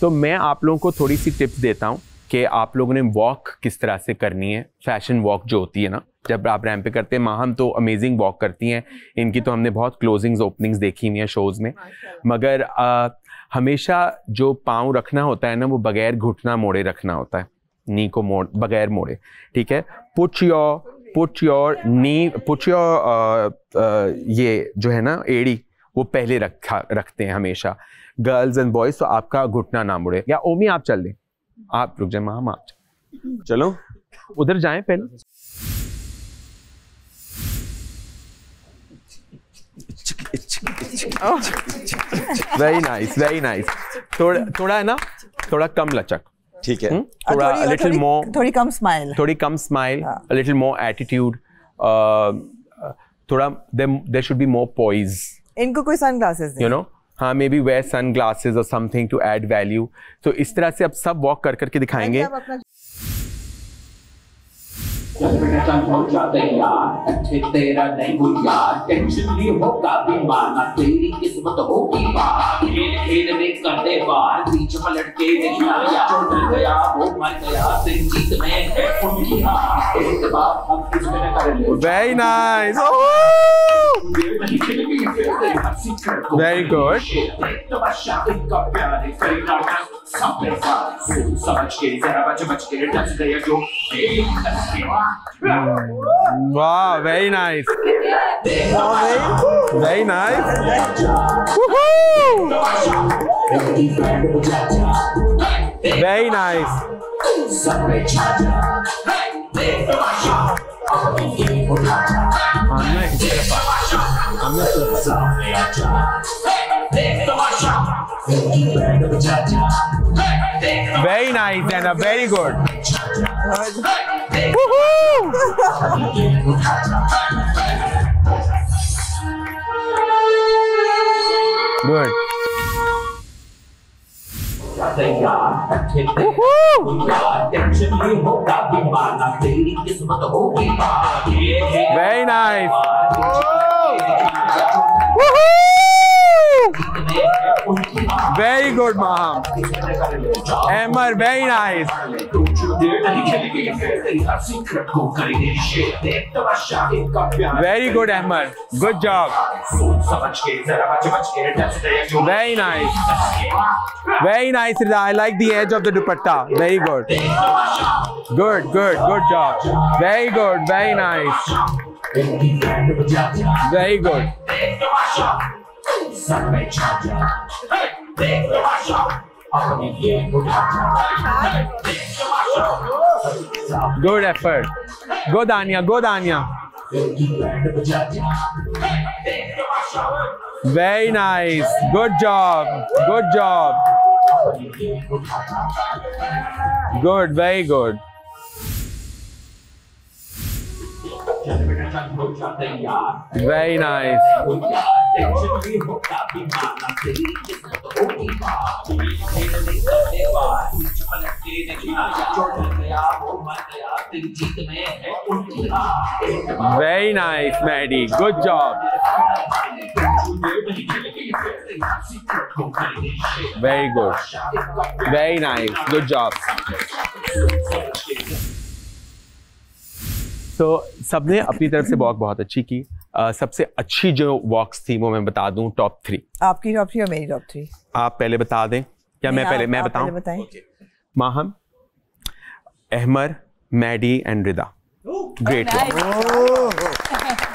तो मैं आप लोगों को थोड़ी सी टिप्स देता हूँ कि आप लोगों ने वॉक किस तरह से करनी है. फैशन वॉक जो होती है ना, जब आप रैंप पे करते हैं, माहम तो अमेजिंग वॉक करती हैं. इनकी तो हमने बहुत क्लोजिंग्स ओपनिंग्स देखी हुई हैं शोज़ में. मगर हमेशा जो पाँव रखना होता है ना, वो बगैर घुटना मोड़े रखना होता है. नी को मोड़ बगैर मोड़े, ठीक है. पुट योर नी, ये जो है ना एड़ी, वो पहले रखते हैं हमेशा गर्ल्स एंड बॉयज. तो आपका घुटना ना मुड़े. या ओमी आप चल दें, आप रुक जाए, माम आप चलो उधर जाएं पहले. Very nice, very nice. थोड़ा है ना, थोड़ा कम लचक, ठीक है. थोड़ा लिटिल मोर, थोड़ी कम smile, a little more attitude. थोड़ा there should be more poise. इनको कोई सनग्लासेस you know, हाँ, मे बी वेयर सनग्लासेस और समथिंग टू ऐड वैल्यू. तो इस तरह से अब सब वॉक कर करके दिखाएंगे. तेरा नहीं भूलिया, टेंशन भी होगा बीमार, तेरी किस्मत होगी बाहर. खेल खेल में कर दे बार, बीच पलट के नहीं आया, जो डर गया वो मर गया, तेरी जीत में है उनकी हार. एक बार हम किसमें न कर ले. Very nice, very good. समझ के जरा बच के डस गया जो. Wow, very nice. Very nice. Very nice. Very nice, Anna. Very good. Good. Very nice. Very good, Maham. Amar, very nice. Very good, Amar. Good job. Very nice. Very nice, Rida. I like the edge of the dupatta. Very good. Good, good, good job. Very good. Very nice. Very good. Good effort. Go Dania, go Dania. Very nice. Good job. Good job. Good, very good. Very nice. Very nice, Maddie. Good job. Very good. Very nice. Good job. तो सबने अपनी तरफ से वॉक बहुत अच्छी की. सबसे अच्छी जो वॉक्स थी वो मैं बता दूं, टॉप 3. आपकी टॉप 3 और मेरी टॉप 3. आप पहले बता दें या मैं पहले मैं बताऊं? Maham, Ahmar, Maddy and Rida. Great.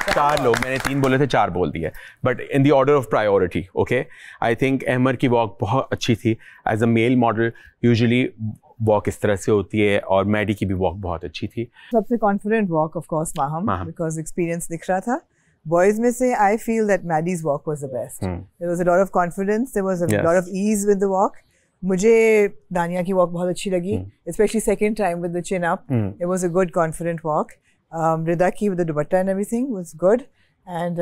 4 लोग, मैंने 3 बोले थे, 4 बोल दिए, but in the order of priority. Okay, I think Ahmar की वॉक बहुत अच्छी थी. As a male model usually walk इस तरह से होती है, और मैडी की भी वॉक बहुत अच्छी थी. सबसे confident walk of course Maham, because experience दिख रहा था. बॉयज में से I feel that Maddy's walk was the best. There was a lot of confidence, there was a lot of ease with the walk. मुझे दानिया की वॉक बहुत अच्छी लगी, specially second time with the chin up. It was a good confident walk. Rida की with the dupatta and everything was good. And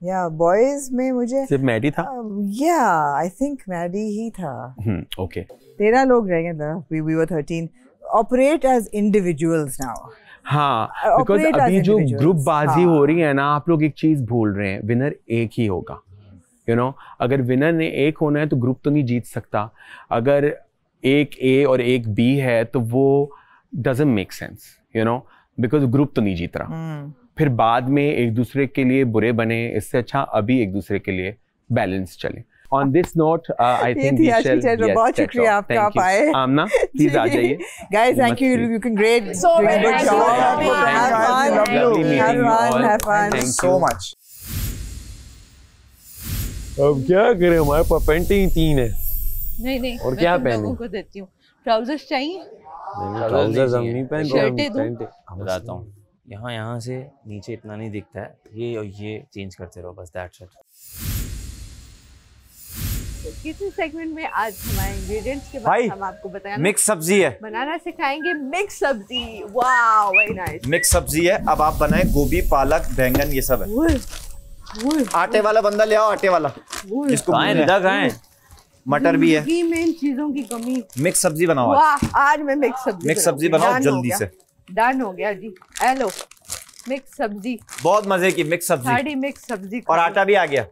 yeah, boys में मुझे सिर्फ मैडी था? Yeah, I think मैडी ही था. Okay. 13 लोग रह गए. We were 13. Operate as individuals now. हाँ, बिकॉज अभी जो ग्रुप बाजी हो रही है ना, आप लोग एक चीज भूल रहे हैं, विनर एक ही होगा. यू नो, अगर विनर ने एक होना है तो ग्रुप तो नहीं जीत सकता. अगर एक ए और एक बी है तो वो doesn't make sense, you know, because group तो नहीं जीत रहा. फिर बाद में एक दूसरे के लिए बुरे बने, इससे अच्छा अभी एक दूसरे के लिए बैलेंस चले. On this note, I think we shall. बहुत शुक्रिया आपका, आप आए. आमना, प्लीज आ जाइए. Guys, thank you. You can great. So good job. Have fun. Thank you so much. अब क्या करें, हमारे पास पेंटिंग 3 है. नहीं और क्या पहने? को देती हूँ. ट्राउजर्स चाहिए? ट्राउजर्स हम नहीं पहनते. बताता हूँ, यहाँ से नीचे इतना नहीं दिखता है, ये और ये चेंज करते रहो बस, दैट्स इट. किचन सेगमेंट में आज हमारे इंग्रेडिएंट्स के बारे में हम आपको बताएंगे. मिक्स सब्जी है, बनाना सिखाएंगे. मिक्स सब्जी. Wow, very nice. मिक्स सब्जी है. अब आप बनाएं गोभी, पालक, बैंगन, ये सब है. आटे वाला बंदा ले आओ, आटे वाला. जिसको कहां मटर भी है. मेन चीजों की कमी. मिक्स सब्जी बनाओ. वाह, आज मैं मिक्स सब्जी बनाओ जल्दी से. डन हो गया जी. हेलो, मिक्स सब्जी. बहुत मजे की मिक्स सब्जी. सारी मिक्स सब्जी और आटा भी आ गया.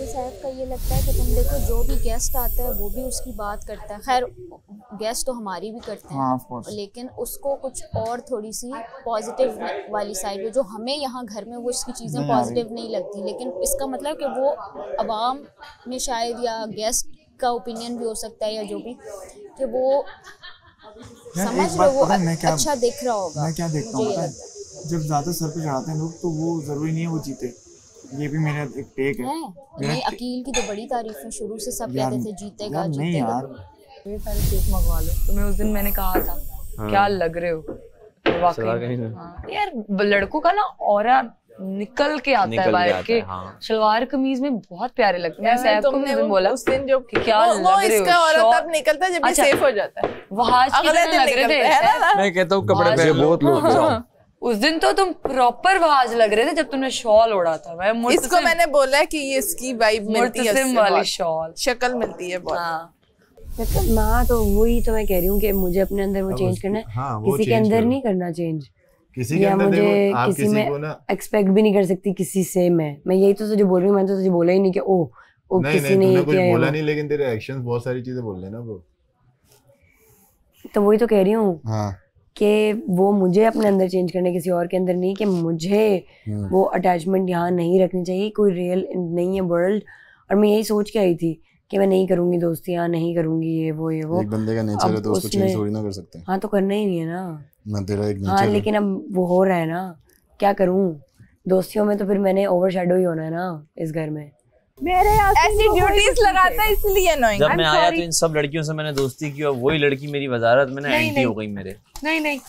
सैफ का ये लगता है कि तुम देखो, जो भी गेस्ट आता है वो भी उसकी बात करता है. खैर, गेस्ट तो हमारी भी करते हैं, लेकिन उसको कुछ और थोड़ी सी पॉजिटिव वाली साइड में, जो हमें यहाँ घर में वो इसकी चीज़ें पॉजिटिव नहीं लगती, लेकिन इसका मतलब कि वो अवाम में शायद या गेस्ट का ओपिनियन भी हो सकता है या जो भी, कि वो समझ रहे, वो अच्छा दिख रहा होगा. मैं क्या देखता हूँ, जब ज़्यादा सर पे चढ़ाते हैं लोग तो वो ज़रूरी नहीं है वो जीते. ये भी मेरा एक टेक है. नहीं, अकील की तो बड़ी तारीफें शुरू से सब कहते थे, जीतेगा नहीं यार. ये सारे केक मंगवा लो. तुम्हें उस दिन मैंने कहा था क्या लग रहे हो. वाकई यार, लड़कों का ना ऑरा निकल के आता है बाहर के. शलवार कमीज में बहुत प्यारे लगते हैं. सैफ को उस दिन बोला, उस दिन जो क्या लग रहे हो. इसका ऑरा तब निकलता है जब ये सेफ हो जाता है. वहां अगले दिन लग रहे थे. मैं कहता हूँ कपड़े पहने बहुत लोग. उस दिन तो तुम प्रॉपर वहाज लग रहे थे जब तुमने शॉल ओढ़ा था. मैं इसको मैंने बोला है कि ये इसकी वाइब मिलती है, वाली शॉल शक्ल मिलती है बहुत. मतलब माँ तो वही तो मैं कह रही हूँ कि मुझे अपने अंदर वो चेंज करना है. किसी के अंदर नहीं करना चेंज. या मुझे किसी में एक्सपेक्ट भी नहीं कर सकती किसी से. मैं यही तो तुझे बोल रही हूँ. मैंने तो तुझे बोला ही नहीं कि ओ किसी ने ये किया बोला नहीं, लेकिन तेरे एक्शंस बहुत सारी चीजें बोल रहे हैं ना ब्रो. तो वही तो कह रही हूँ कि वो मुझे अपने अंदर चेंज करने, किसी और के अंदर नहीं. कि मुझे वो अटैचमेंट यहाँ नहीं रखनी चाहिए. कोई रियल नहीं है वर्ल्ड. और मैं यही सोच के आई थी कि मैं नहीं करूंगी दोस्तियाँ, नहीं करूंगी ये वो. एक बंदे का नेचर है तो उसको चेंज थोड़ी ना कर सकते. हाँ, तो करना ही नहीं है ना. मैं तेरा एक नेचर. हाँ, लेकिन अब वो हो रहा है ना, क्या करूँ. दोस्तियों में तो फिर मैंने ओवरशैडो ही होना है ना इस घर में. मेरे ऐसी ड्यूटीज लगाता है इसलिए अनोइंग. जब मैं आया तो इन सब लड़कियों से मैंने दोस्ती की और वही लड़की मेरी वजारत में ना एंटी हो गई मेरे. नहीं,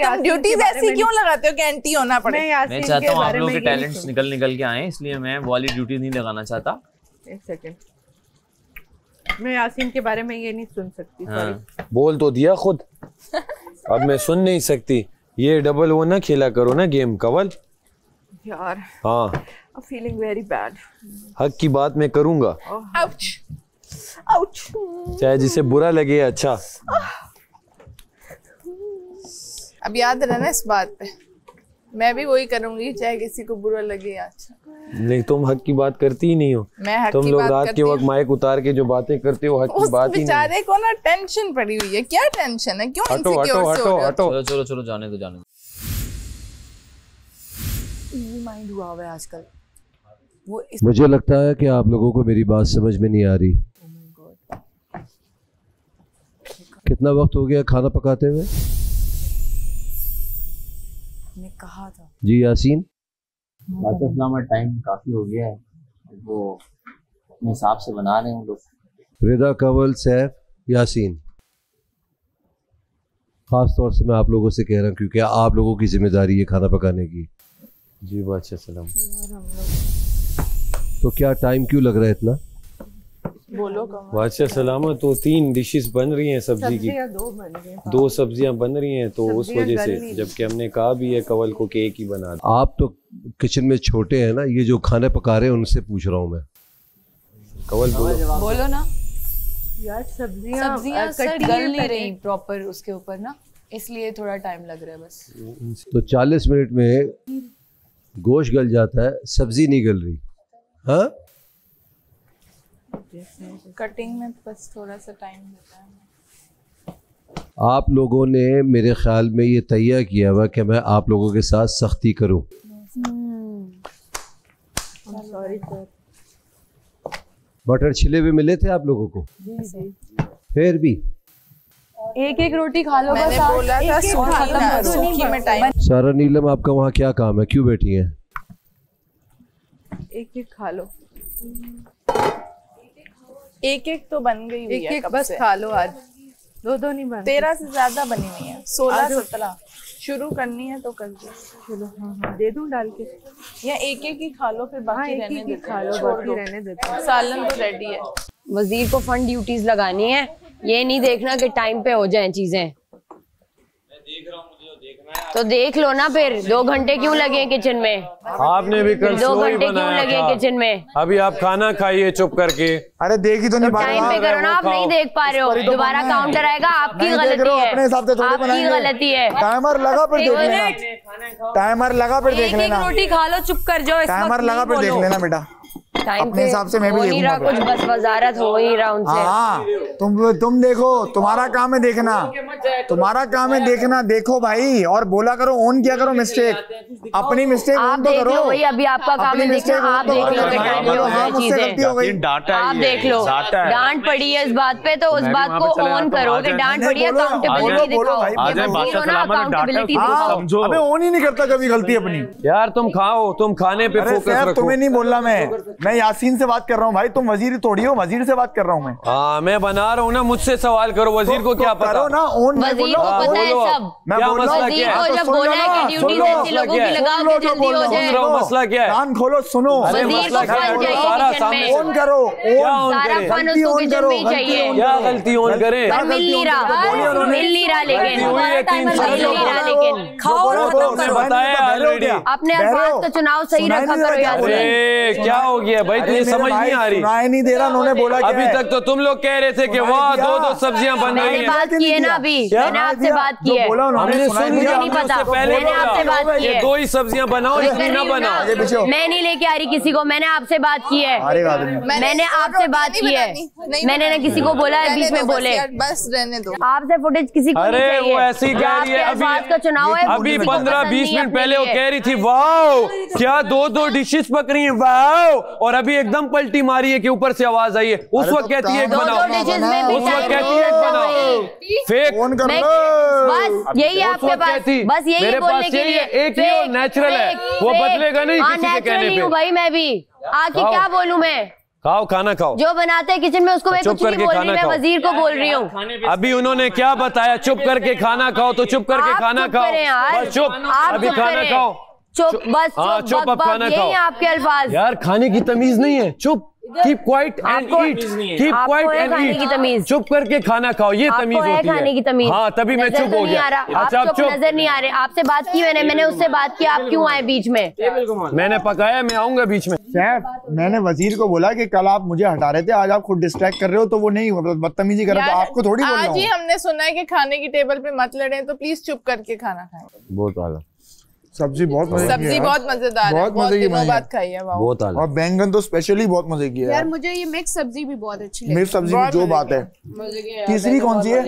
तुम ड्यूटीज ऐसी क्यों लगाते हो कि एंटी होना पड़े. मैं चाहता हूँ आप लोगों के टैलेंट्स निकल के आए, इसलिए मैं वाली ड्यूटी नहीं लगाना चाहता. एक सेकंड, मैं यासीन के बारे में ये नहीं सुन सकती. सॉरी. बोल तो दिया खुद, अब मैं सुन नहीं सकती. ये डबल वो ना खेला करो ना गेम कवल यार. हाँ, I'm feeling very bad. हक की बात मैं करूंगा. Ouch. Ouch. चाहे जिसे बुरा लगे. अच्छा, अब याद रहना इस बात पे, मैं भी वही करूंगी चाहे किसी को बुरा लगे या अच्छा. नहीं, तुम हक की बात करती ही नहीं हो. तुम लोग रात के वक्त माइक उतार के जो बातें करते हो, हक की बात ही नहीं. बेचारे को ना टेंशन पड़ी हुई है. क्या टेंशन है, क्यों इनसिक्योर से हो रहे हो. चलो जाने दो. माइंड हुआ है आजकल. मुझे लगता है कि आप लोगों को मेरी बात समझ में नहीं आ रही. कितना वक्त हो गया खाना पकाते हुए? मैं कहा था जी यासीन. टाइम काफी हो गया है, वो अपने हिसाब से बना रहे हैं लोग. रिदा, कंवल, सैफ, यासीन, खास तौर से मैं आप लोगों से कह रहा हूँ क्योंकि आप लोगों की जिम्मेदारी है खाना पकाने की. जी बादशाह सलाम. तो क्या टाइम क्यों लग रहा है इतना? बोलो बादशाह सलामत। तो 3 डिशेस बन रही हैं सब्जी की, 2 बन रही हैं, 2 सब्जियां बन रही हैं, तो उस वजह से जबकि हमने कहा भी है कवल को कि एक ही बना। आप तो किचन में छोटे हैं ना, ये जो खाने पका रहे हैं उनसे पूछ रहा हूँ मैं। कवल बोलो ना यार। सब्जियां सर गल नहीं रही प्रॉपर उसके ऊपर ना, इसलिए थोड़ा टाइम लग रहा है बस। तो 40 मिनट में गोश्त गल जाता है, सब्जी नहीं गल रही। हाँ कटिंग में बस थोड़ा सा टाइम लगता है। आप लोगों ने मेरे ख्याल में ये तय किया हुआ कि मैं आप लोगों के साथ सख्ती करूं। Sorry sir. मटर छिले हुए मिले थे आप लोगों को? फिर भी एक रोटी खा लो। मैंने बोला था सूखी में टाइम। सारा नीलम, आपका वहाँ क्या काम है, क्यों बैठी हैं? एक खा लो। एक तो बन गई हुई है, एक बस खा लो आज, 2 नहीं बन। 13 से ज्यादा बनी हुई है, 16-17 शुरू करनी है तो कर दो। चलो हाँ दे दूं डाल के, या एक ही खा लो फिर बाकी रहने देते खा लो, बाकी रहने देते। सालन तो रेडी है। वजीर को फन ड्यूटीज लगानी है, ये नहीं देखना कि टाइम पे हो जाएं चीजें। तो देख लो ना, फिर 2 घंटे क्यों लगे किचन में? आपने भी कल 2 घंटे क्यों लगे किचन में? अभी आप खाना खाइए चुप करके। अरे देखी तो नहीं टाइम पे करो ना, आप नहीं देख पा रहे हो, दोबारा काउंटर आएगा, आपकी गलती है, अपने हिसाब से थोड़ी आपकी गलती है। टाइमर लगा फिर देख लेना, टाइमर लगा फिर देख लेना। एक रोटी खा लो, चुप कर जाओ। टाइमर लगा फिर देख लेना बेटा, अपने हिसाब से मैं भी देखूंगा। कुछ बस वजारत हो ही रहा उनसे। हाँ तुम देखो, तुम्हारा काम है देखना, तुम्हारा काम है देखना। देखो भाई, और बोला करो, ओन किया करो मिस्टेक, अपनी मिस्टेक ओन तो करो। वही अभी आपका काम है देखना, आप देख लो कि टाइम पे हो गई चीजें, आप देख लो। डांट पड़ी है इस बात पे, तो उस बात को ऑन करो कि डांट पड़ी है, अकाउंटेबिलिटी दिखाओ। अकाउंटेबिलिटी दिखाओ। अबे ऑन ही नहीं करता कभी गलती अपनी। यार तुम खाओ, तुम खाने पे फोकस रखो। तुम्हें नहीं बोलना, मैं यासीन से बात कर रहा हूँ भाई, तुम वजीर थोड़ी हो, वजीर से बात कर रहा हूँ मैं। हाँ मैं बना रहा हूँ ना, मुझसे सवाल करो, वजीर को क्या पता? करो ना, ओन वजीर को पता है सब। क्या मसला क्या है? जब बोला है कि ड्यूटी ऐसी लोगों की लगाओ कि जल्दी हो जाए। मसला क्या है? कान खोलो, सुनो। वजीर को फन चाहिए किचन में। ऑन करो, सारा फन उसको किचन में ही चाहिए। क्या गलती ऑन करें? मिल नहीं रहा, मिल नहीं रहा, लेकिन अपने अल्फाज का चुनाव सही रखा करो यार। क्या हो गया भाई, तुझे समझ नहीं आ रही? सुनाई नहीं दे रहा, उन्होंने बोला अभी तक तो तुम लोग कह रहे थे कि वाह 2 सब्जियां बन रही हैं। बात की है ना, अभी मैंने आपसे बात की है, हमने सुन लिया, नहीं पता, पहले मैंने आपसे बात की है। 2 ही सब्जियां बनाओ, इतनी ना बनाओ। मैं नहीं लेके आ रही किसी को, मैंने आपसे बात की है, मैंने आपसे बात की है, मैंने ना किसी को बोला है बीच में बोले, बस रहने दो। आपसे फुटेज किसी को नहीं चाहिए। अरे वो ऐसे ही कह रही है, का चुनाव है, अभी 15-20 मिनट पहले वो कह रही थी वाह क्या 2 डिशेस पक रही हैं, वाह, और अभी एकदम पलटी मारी है कि ऊपर से आवाज आई है। उस वक्त कहती है एक बनाओ, उस वक्त कहती है एक बनाओ, फेक। बस यही है आपके पास, बस यही बोलने के लिए। एक ही और नेचुरल है, वो बदलेगा नहीं किसी के कहने पे। भाई मैं भी आके क्या बोलूं मैं? खाओ, खाना खाओ। जो बनाते हैं किचन में उसको मैं कुछ नहीं बोल रही, मैं वजीर को बोल रही हूँ। अभी उन्होंने क्या बताया? चुप करके खाना खाओ, तो चुप करके खाना खाओ, बस चुप, अभी खाना खाओ, चुप, बस चुप, अब खाना खाओ। आपके अल्फाज यार, खाने की तमीज नहीं है, चुप, keep quiet and eat, keep quiet and eat, चुप करके खाना खाओ, ये तमीज होती है खाने की तमीज। हाँ, तभी मैं चुप हो गया। अच्छा आप चुप नजर नहीं आ रहे, आपसे बात की मैंने उससे बात की, आप क्यों आए बीच में? मैंने पकाया, मैं आऊंगा बीच में। सैफ, मैंने वजीर को बोला कि कल आप मुझे हटा रहे थे, आज आप खुद डिस्ट्रैक्ट कर रहे हो, तो वो नहीं बदतमीजी कर रहे, तो आपको थोड़ी बोल रहा हूं। आज ही हमने सुना है कि खाने की टेबल पे मत लड़े, तो प्लीज चुप करके खाना खाएं। बहुत आला सब्जी बहुत मजे की है, सब्जी बहुत मजेदार है, बहुत दिनों बाद खाई है, बहुत आला। और बैंगन तो स्पेशली बहुत मजे की है यार। मुझे ये मिक्स सब्जी भी बहुत अच्छी लगी। मिक्स सब्जी की जो बात है। तीसरी कौन सी है?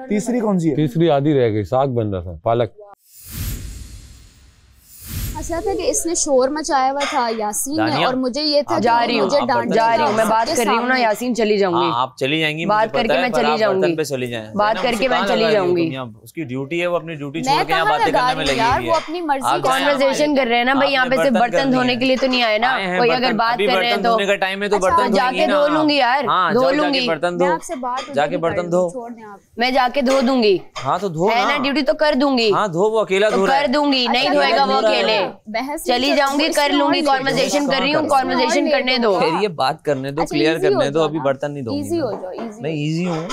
तीसरी कौन सी है? तीसरी आधी रह गई, साग बन रहा था, पालक। ऐसा था कि इसने शोर मचाया हुआ था यासीन ने, और मुझे ये था जा रही हूँ, मैं बात कर रही हूँ ना यासीन, चली जाऊंगी। आप चली जाएंगी, बात करके मैं चली जाऊंगी, चली जाए, बात करके मैं चली जाऊंगी। उसकी ड्यूटी है, वो अपनी ड्यूटी छोड़ के यहाँ बातें करने में लगी हुई है। वो अपनी मर्जी कॉन्वर्सेशन कर रहे हैं ना भाई, यहाँ पे सिर्फ बर्तन धोने के लिए तो नहीं आए ना, कोई अगर बात कर रहे हैं तो टाइम में तो बर्तन जाके धो लूंगी यार, धो लूंगी, बर्तन धो, जाके बर्तन धो। मैं जाके धो दूंगी। हाँ तो धो है ना, ड्यूटी तो कर दूंगी। हाँ धो, वो अकेला धो रहा है। कर दूंगी, नहीं धोएगा वो अकेले। चली जाऊंगी, कर लूंगी। कॉन्वर्सेशन कर रही हूँ, कॉन्वर्सेशन करने दो। फिर ये बात करने दो, क्लियर करने दो, अभी बर्तन नहीं दूंगी। इजी हो जाओ। मैं इजी हूँ।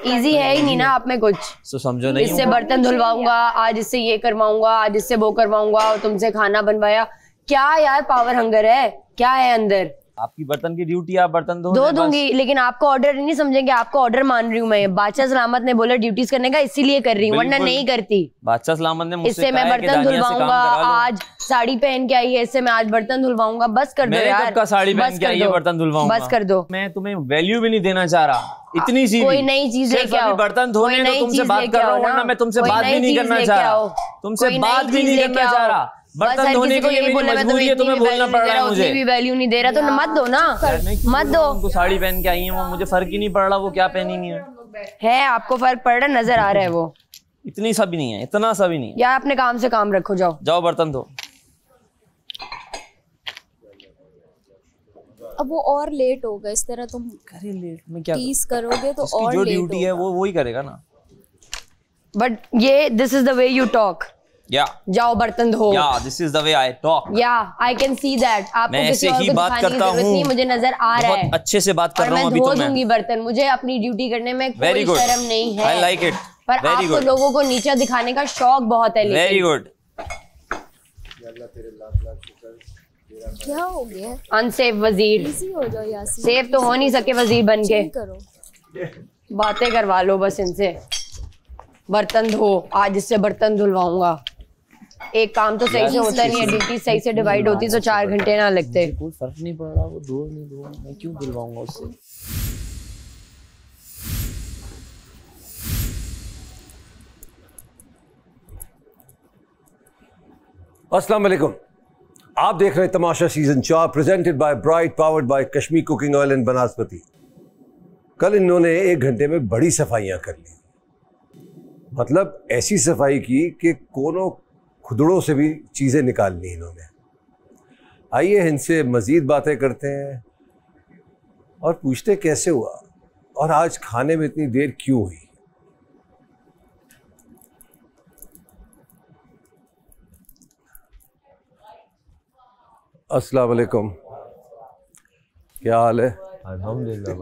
इजी है ही नहीं ना आप में कुछ। तो समझो नहीं, इससे बर्तन धुलवाऊंगा, आज इससे ये करवाऊंगा, आज इससे वो करवाऊंगा, तुमसे खाना बनवाया। क्या यार पावर हंगर है, क्या है अंदर? आपकी बर्तन की ड्यूटी, आप बर्तन धो दूंगी, लेकिन आपको ऑर्डर नहीं समझेंगे। आपको ऑर्डर मान रही हूँ मैं। बादशाह सलामत ने बोला ड्यूटीज करने का, इसीलिए कर रही हूँ, वरना नहीं करती। बादशाह सलामत ने मुझसे इससे मैं बर्तन धुलवाऊंगा, आज साड़ी पहन के आई है, इससे मैं आज बर्तन धुलवाऊंगा। बस कर दो यार। कब का साड़ी पहन के आई है, बर्तन धुलवाऊंगा? बस कर दो। मैं तुम्हें वैल्यू भी नहीं देना चाह रहा, इतनी सी कोई नई चीज लेके आओ। बर्तन धोने तो तुमसे बात कर रहा हूँ, वरना मैं तुमसे बात भी नहीं करना चाह रहा, तुमसे बात भी नहीं करना चाह रहा। बर्तन धोने के लिए मेरी मजबूरी है, तुम्हें बोलना पड़ रहा है मुझे। भी वैल्यू नहीं दे रहा तो मत दो ना, मत दो। उनको साड़ी पहन के आई है, वो मुझे फर्क ही नहीं पड़ रहा वो क्या पहनी है। आपको फर्क पड़ रहा है, नजर आ रहा है वो। इतनी सा भी नहीं है, इतना सा भी नहीं है। या अपने काम से काम रखो, जाओ जाओ बर्तन धो। अब वो और लेट होगा, इस तरह तुम करे लेट में क्या टीज करोगे तो और जो लेट ड्यूटी है वो ही करेगा ना। बट ये this is the way you talk. या जाओ बर्तन धो। या this is the way I talk. या आई कैन सी दैट। आपको मैं ऐसे ही बात करता हूँ, मुझे नजर आ रहा है। बहुत अच्छे से बात कर रहा हूँ अभी तो मैं। धो दूंगी बर्तन, मुझे अपनी ड्यूटी करने में कोई शर्म नहीं है। I like it. पर आपको लोगों को नीचा दिखाने का शौक बहुत है। Very good. क्या हो गया? अनसेफ वजीर। इजी हो जाओ यासीन। सेफ तो हो नहीं सके वजीर बन के। करो, बातें करवा लो बस इनसे। बर्तन धो, आज इससे बर्तन धुलवाऊंगा। एक काम तो सही से होता नहीं है, ड्यूटी सही से डिवाइड होती तो 4 घंटे ना लगते। कोई फर्क नहीं पड़ रहा, वो धो नहीं धो, मैं क्यों धुलवाऊंगा उससे। अस्सलाम वालेकुम, आप देख रहे हैं Tamasha season 4 presented by Bright, powered by Kashmir cooking oil and Banaspati. कल इन्होंने 1 घंटे में बड़ी सफाइयां कर ली, मतलब ऐसी सफाई की कि कोनों खुदड़ों से भी चीज़ें निकाल ली इन्होंने। आइए इनसे मज़ीद बातें करते हैं और पूछते कैसे हुआ और आज खाने में इतनी देर क्यों हुई। अस्सलाम वालेकुम, क्या हाल है? अल्हम्दुलिल्लाह।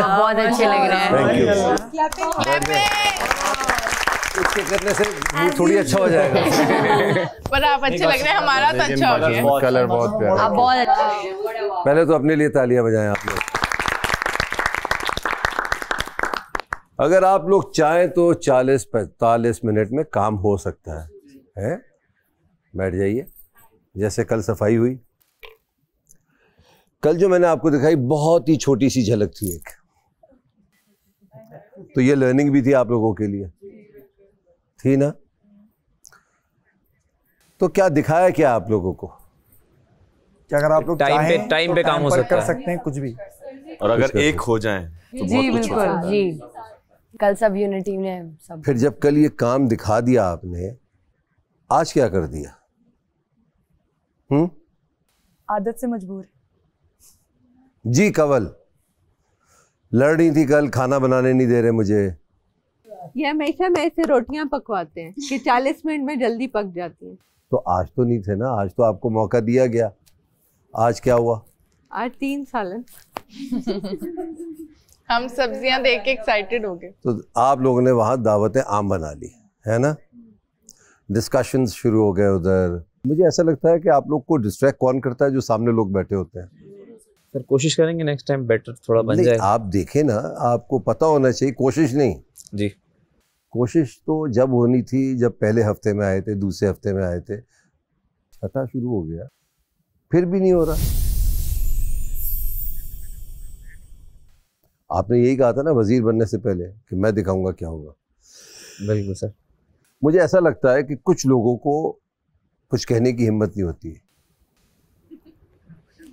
बहुत अच्छे लग रहे हैं। इसके करने से मूड थोड़ी अच्छा हो जाएगा। पर आप अच्छे लग रहे हैं, हमारा तो अच्छा हो गया। कलर बहुत प्यारा, आप बहुत अच्छे। पहले तो अपने लिए तालियां बजाएं आप लोग। अगर आप लोग चाहें तो 40-45 मिनट में काम हो सकता है? बैठ जाइए। जैसे कल सफाई हुई, कल जो मैंने आपको दिखाई बहुत ही छोटी सी झलक थी एक, तो ये लर्निंग भी थी आप लोगों के लिए, थी ना? तो क्या दिखाया क्या आप लोगों को? कि अगर आप लोग टाइम पे काम हो सकता कर है, सकते हैं कुछ भी। और अगर एक हो जाए तो जी बिल्कुल जी। कल सब यूनिटी ने सब। फिर जब कल ये काम दिखा दिया आपने, आज क्या कर दिया? आदत से मजबूर। जी कंवल, लड़ रही थी कल, खाना बनाने नहीं दे रहे मुझे। ये हमेशा में ऐसे रोटियां पकवाते हैं कि 40 मिनट में जल्दी पक जाती हैं। तो आज तो नहीं थे ना, आज तो आपको मौका दिया गया। आज क्या हुआ? आज 3 सालन। हम सब्जियां देख के एक्साइटेड हो गए। तो आप लोगों ने वहां दावतें आम बना ली है ना, डिस्कशंस शुरू हो गए उधर। मुझे ऐसा लगता है कि आप लोग को डिस्ट्रैक्ट कौन करता है? जो सामने लोग बैठे होते हैं। सर कोशिश करेंगे नेक्स्ट टाइम बेटर थोड़ा बन जाए। आप देखें ना, आपको पता होना चाहिए, कोशिश नहीं जी। कोशिश तो जब होनी थी जब पहले हफ्ते में आए थे, दूसरे हफ्ते में आए थे, छठा शुरू हो गया, फिर भी नहीं हो रहा। आपने यही कहा था ना वजीर बनने से पहले कि मैं दिखाऊंगा क्या होगा। बिल्कुल सर। मुझे ऐसा लगता है कि कुछ लोगों को कुछ कहने की हिम्मत नहीं होती है।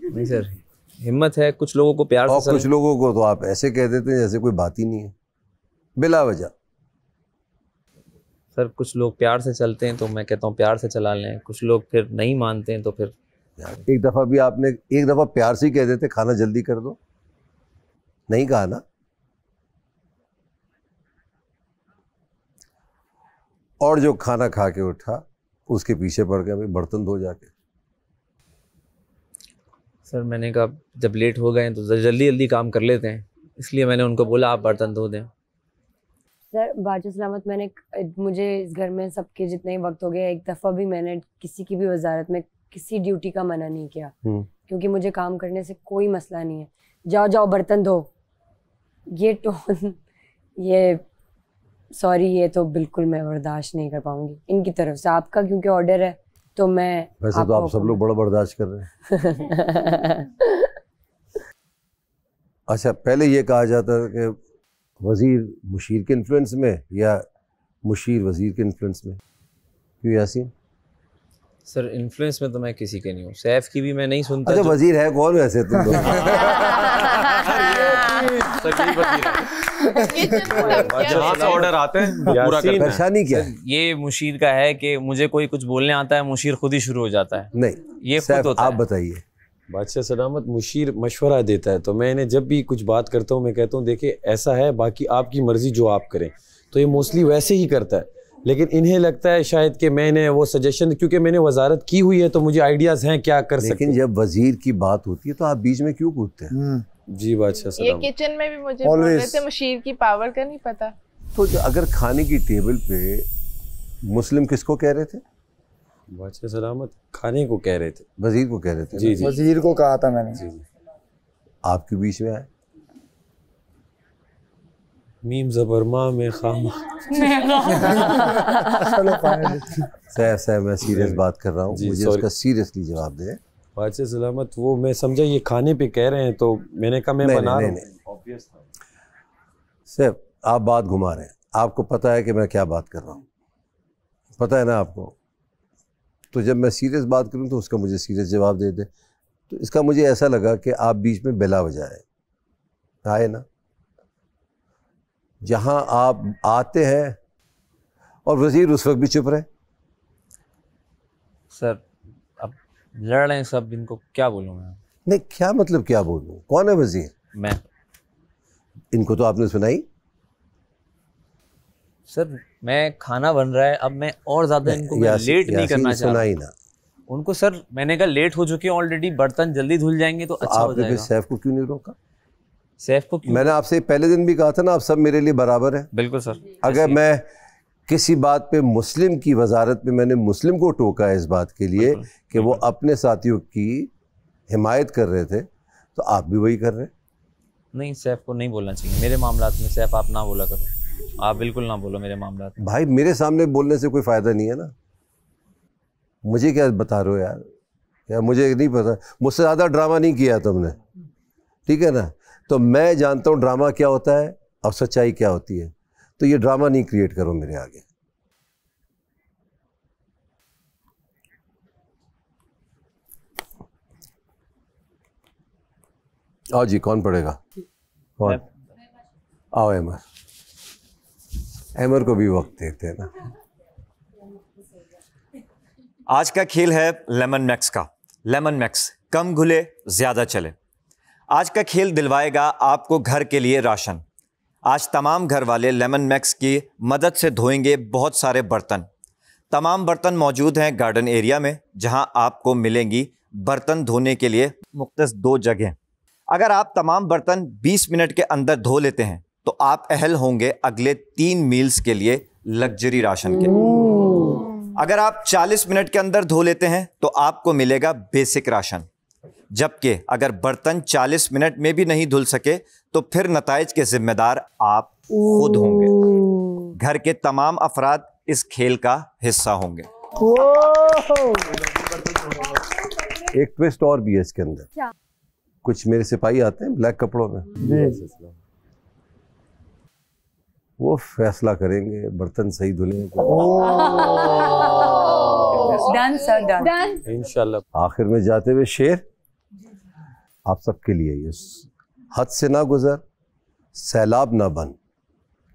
नहीं सर, हिम्मत है कुछ लोगों को प्यार और से, कुछ लोगों को तो आप ऐसे कह देते हैं जैसे कोई बात ही नहीं है, बिला वजह। सर कुछ लोग प्यार से चलते हैं तो मैं कहता हूँ प्यार से चला लें, कुछ लोग फिर नहीं मानते हैं तो फिर एक दफ़ा भी आपने एक दफ़ा प्यार से ही कह देते खाना जल्दी कर दो, नहीं कहा ना। और जो खाना खा के उठा उसके पीछे पड़ गया, भाई बर्तन धो जाके। सर मैंने कहा जब लेट हो गए तो जल्दी जल्दी काम कर लेते हैं, इसलिए मैंने उनको बोला आप बर्तन धो दें। सर बाजू सलामत, मुझे इस घर में सबके जितने ही वक्त हो गया, एक दफ़ा भी मैंने किसी की भी वजारत में किसी ड्यूटी का मना नहीं किया, क्योंकि मुझे काम करने से कोई मसला नहीं है। जाओ जाओ बर्तन धो, ये टोन ये सॉरी ये तो बिल्कुल मैं बर्दाश्त नहीं कर पाऊंगी इनकी तरफ से। आपका क्योंकि ऑर्डर है तो मैं वैसे तो आप सब लोग बड़ा बर्दाश्त कर रहे हैं। अच्छा, पहले ये कहा जाता है कि वजीर मुशीर के इन्फ्लुएंस में या मुशीर वजीर के इन्फ्लुएंस में, क्यों यासीन? सर इन्फ्लुएंस में तो मैं किसी के नहीं हूँ, सैफ की भी मैं नहीं सुनता। अच्छा, वजीर है कौन वैसे तुम लोग? ऑर्डर आते हैं पूरा करते हैं। परेशानी क्या है? ये मुशीर का है कि मुझे कोई कुछ बोलने आता है, मुशीर खुद ही शुरू हो जाता है। नहीं, ये खुद होता है। आप बताइए। बादशाह सलामत, मुशीर मशवरा देता है, तो मैं इन्हें जब भी कुछ बात करता हूँ मैं कहता हूँ देखिए ऐसा है, बाकी आपकी मर्जी जो आप करें। तो ये मोस्टली वैसे ही करता है, लेकिन इन्हें लगता है शायद कि मैंने वो सजेशन, क्योंकि मैंने वजारत की हुई है तो मुझे आइडियाज हैं क्या कर सकते। लेकिन जब वजीर की बात होती है तो आप बीच में क्यों कूदते हैं? जी बादशाह ये किचन में भी मुझे बोल रहे थे मुशीर की पावर का नहीं पता। तो अगर खाने की टेबल पे मुस्लिम किसको कह रहे थे? बादशाह सलामत खाने को कह रहे थे, वजीर को कह रहे थे। जी जी, वजीर को कहा था मैंने। जी जी, आपके बीच में आए मीम जबर मां में खामा। सैफ मैं सीरियस बात कर रहा हूँ, मुझे उसका सीरियसली जवाब दे। बादशाह सलामत, वो मैं समझा ये खाने पे कह रहे हैं तो मैंने कहा मैं बना रहा हूँ। सैफ आप बात घुमा रहे हैं, आपको पता है कि मैं क्या बात कर रहा हूँ, पता है ना आपको। तो जब मैं सीरियस बात करूँ तो उसका मुझे सीरियस जवाब दे दे। तो इसका मुझे ऐसा लगा कि आप बीच में बिला बजाए आए ना, जहां आप आते हैं और वजीर उस वक्त भी चुप रहे। सर अब लड़ रहे हैं सब, इनको क्या बोलूँ मैं? नहीं, क्या मतलब क्या बोलूँ? कौन है वजीर? मैं। इनको तो आपने सुनाई। सर मैं खाना बन रहा है, अब मैं और ज्यादा इनको मैं लेट नहीं करना चाह रहा ना उनको। सर मैंने कहा लेट हो चुके हैं ऑलरेडी, बर्तन जल्दी धुल जाएंगे तो अच्छा हो जाएगा। सैफ को क्यों नहीं रोका? सैफ को क्यों? मैंने आपसे पहले दिन भी कहा था ना, आप सब मेरे लिए बराबर है। बिल्कुल सर। अगर मैं किसी बात पे मुस्लिम की वजारत पे मैंने मुस्लिम को टोका है इस बात के लिए कि वो अपने साथियों की हिमायत कर रहे थे, तो आप भी वही कर रहे हैं। नहीं, सैफ को नहीं बोलना चाहिए मेरे मामलात में। सैफ आप ना बोला करो, आप बिल्कुल ना बोलो मेरे मामलात में। भाई मेरे सामने बोलने से कोई फायदा नहीं है ना। मुझे क्या बता रहे हो यार? यार मुझे नहीं पता, मुझसे ज़्यादा ड्रामा नहीं किया तुमने, ठीक है ना। तो मैं जानता हूँ ड्रामा क्या होता है और सच्चाई क्या होती है। तो ये ड्रामा नहीं क्रिएट करो मेरे आगे। आओ जी, कौन पढ़ेगा? कौन? आओ अहमर, अहमर को भी वक्त देते हैं ना। आज का खेल है लेमन मैक्स का। लेमन मैक्स, कम घुले ज्यादा चले। आज का खेल दिलवाएगा आपको घर के लिए राशन। आज तमाम घर वाले लेमन मैक्स की मदद से धोएंगे बहुत सारे बर्तन। तमाम बर्तन मौजूद हैं गार्डन एरिया में, जहां आपको मिलेंगी बर्तन धोने के लिए मुख्तस 2 जगह। अगर आप तमाम बर्तन 20 मिनट के अंदर धो लेते हैं तो आप अहल होंगे अगले 3 मील्स के लिए लग्जरी राशन के। अगर आप 40 मिनट के अंदर धो लेते हैं तो आपको मिलेगा बेसिक राशन। जबकि अगर बर्तन 40 मिनट में भी नहीं धुल सके तो फिर नताइज के जिम्मेदार आप खुद होंगे। घर के तमाम अफराद इस खेल का हिस्सा होंगे। एक ट्विस्ट और भी है इसके अंदर। क्या? कुछ मेरे सिपाही आते हैं ब्लैक कपड़ों में, वो फैसला करेंगे बर्तन सही धुले। डन सर, डन इंशाल्लाह। आखिर में जाते हुए शेर आप सबके लिए, ये हद से ना गुजर, सैलाब ना बन,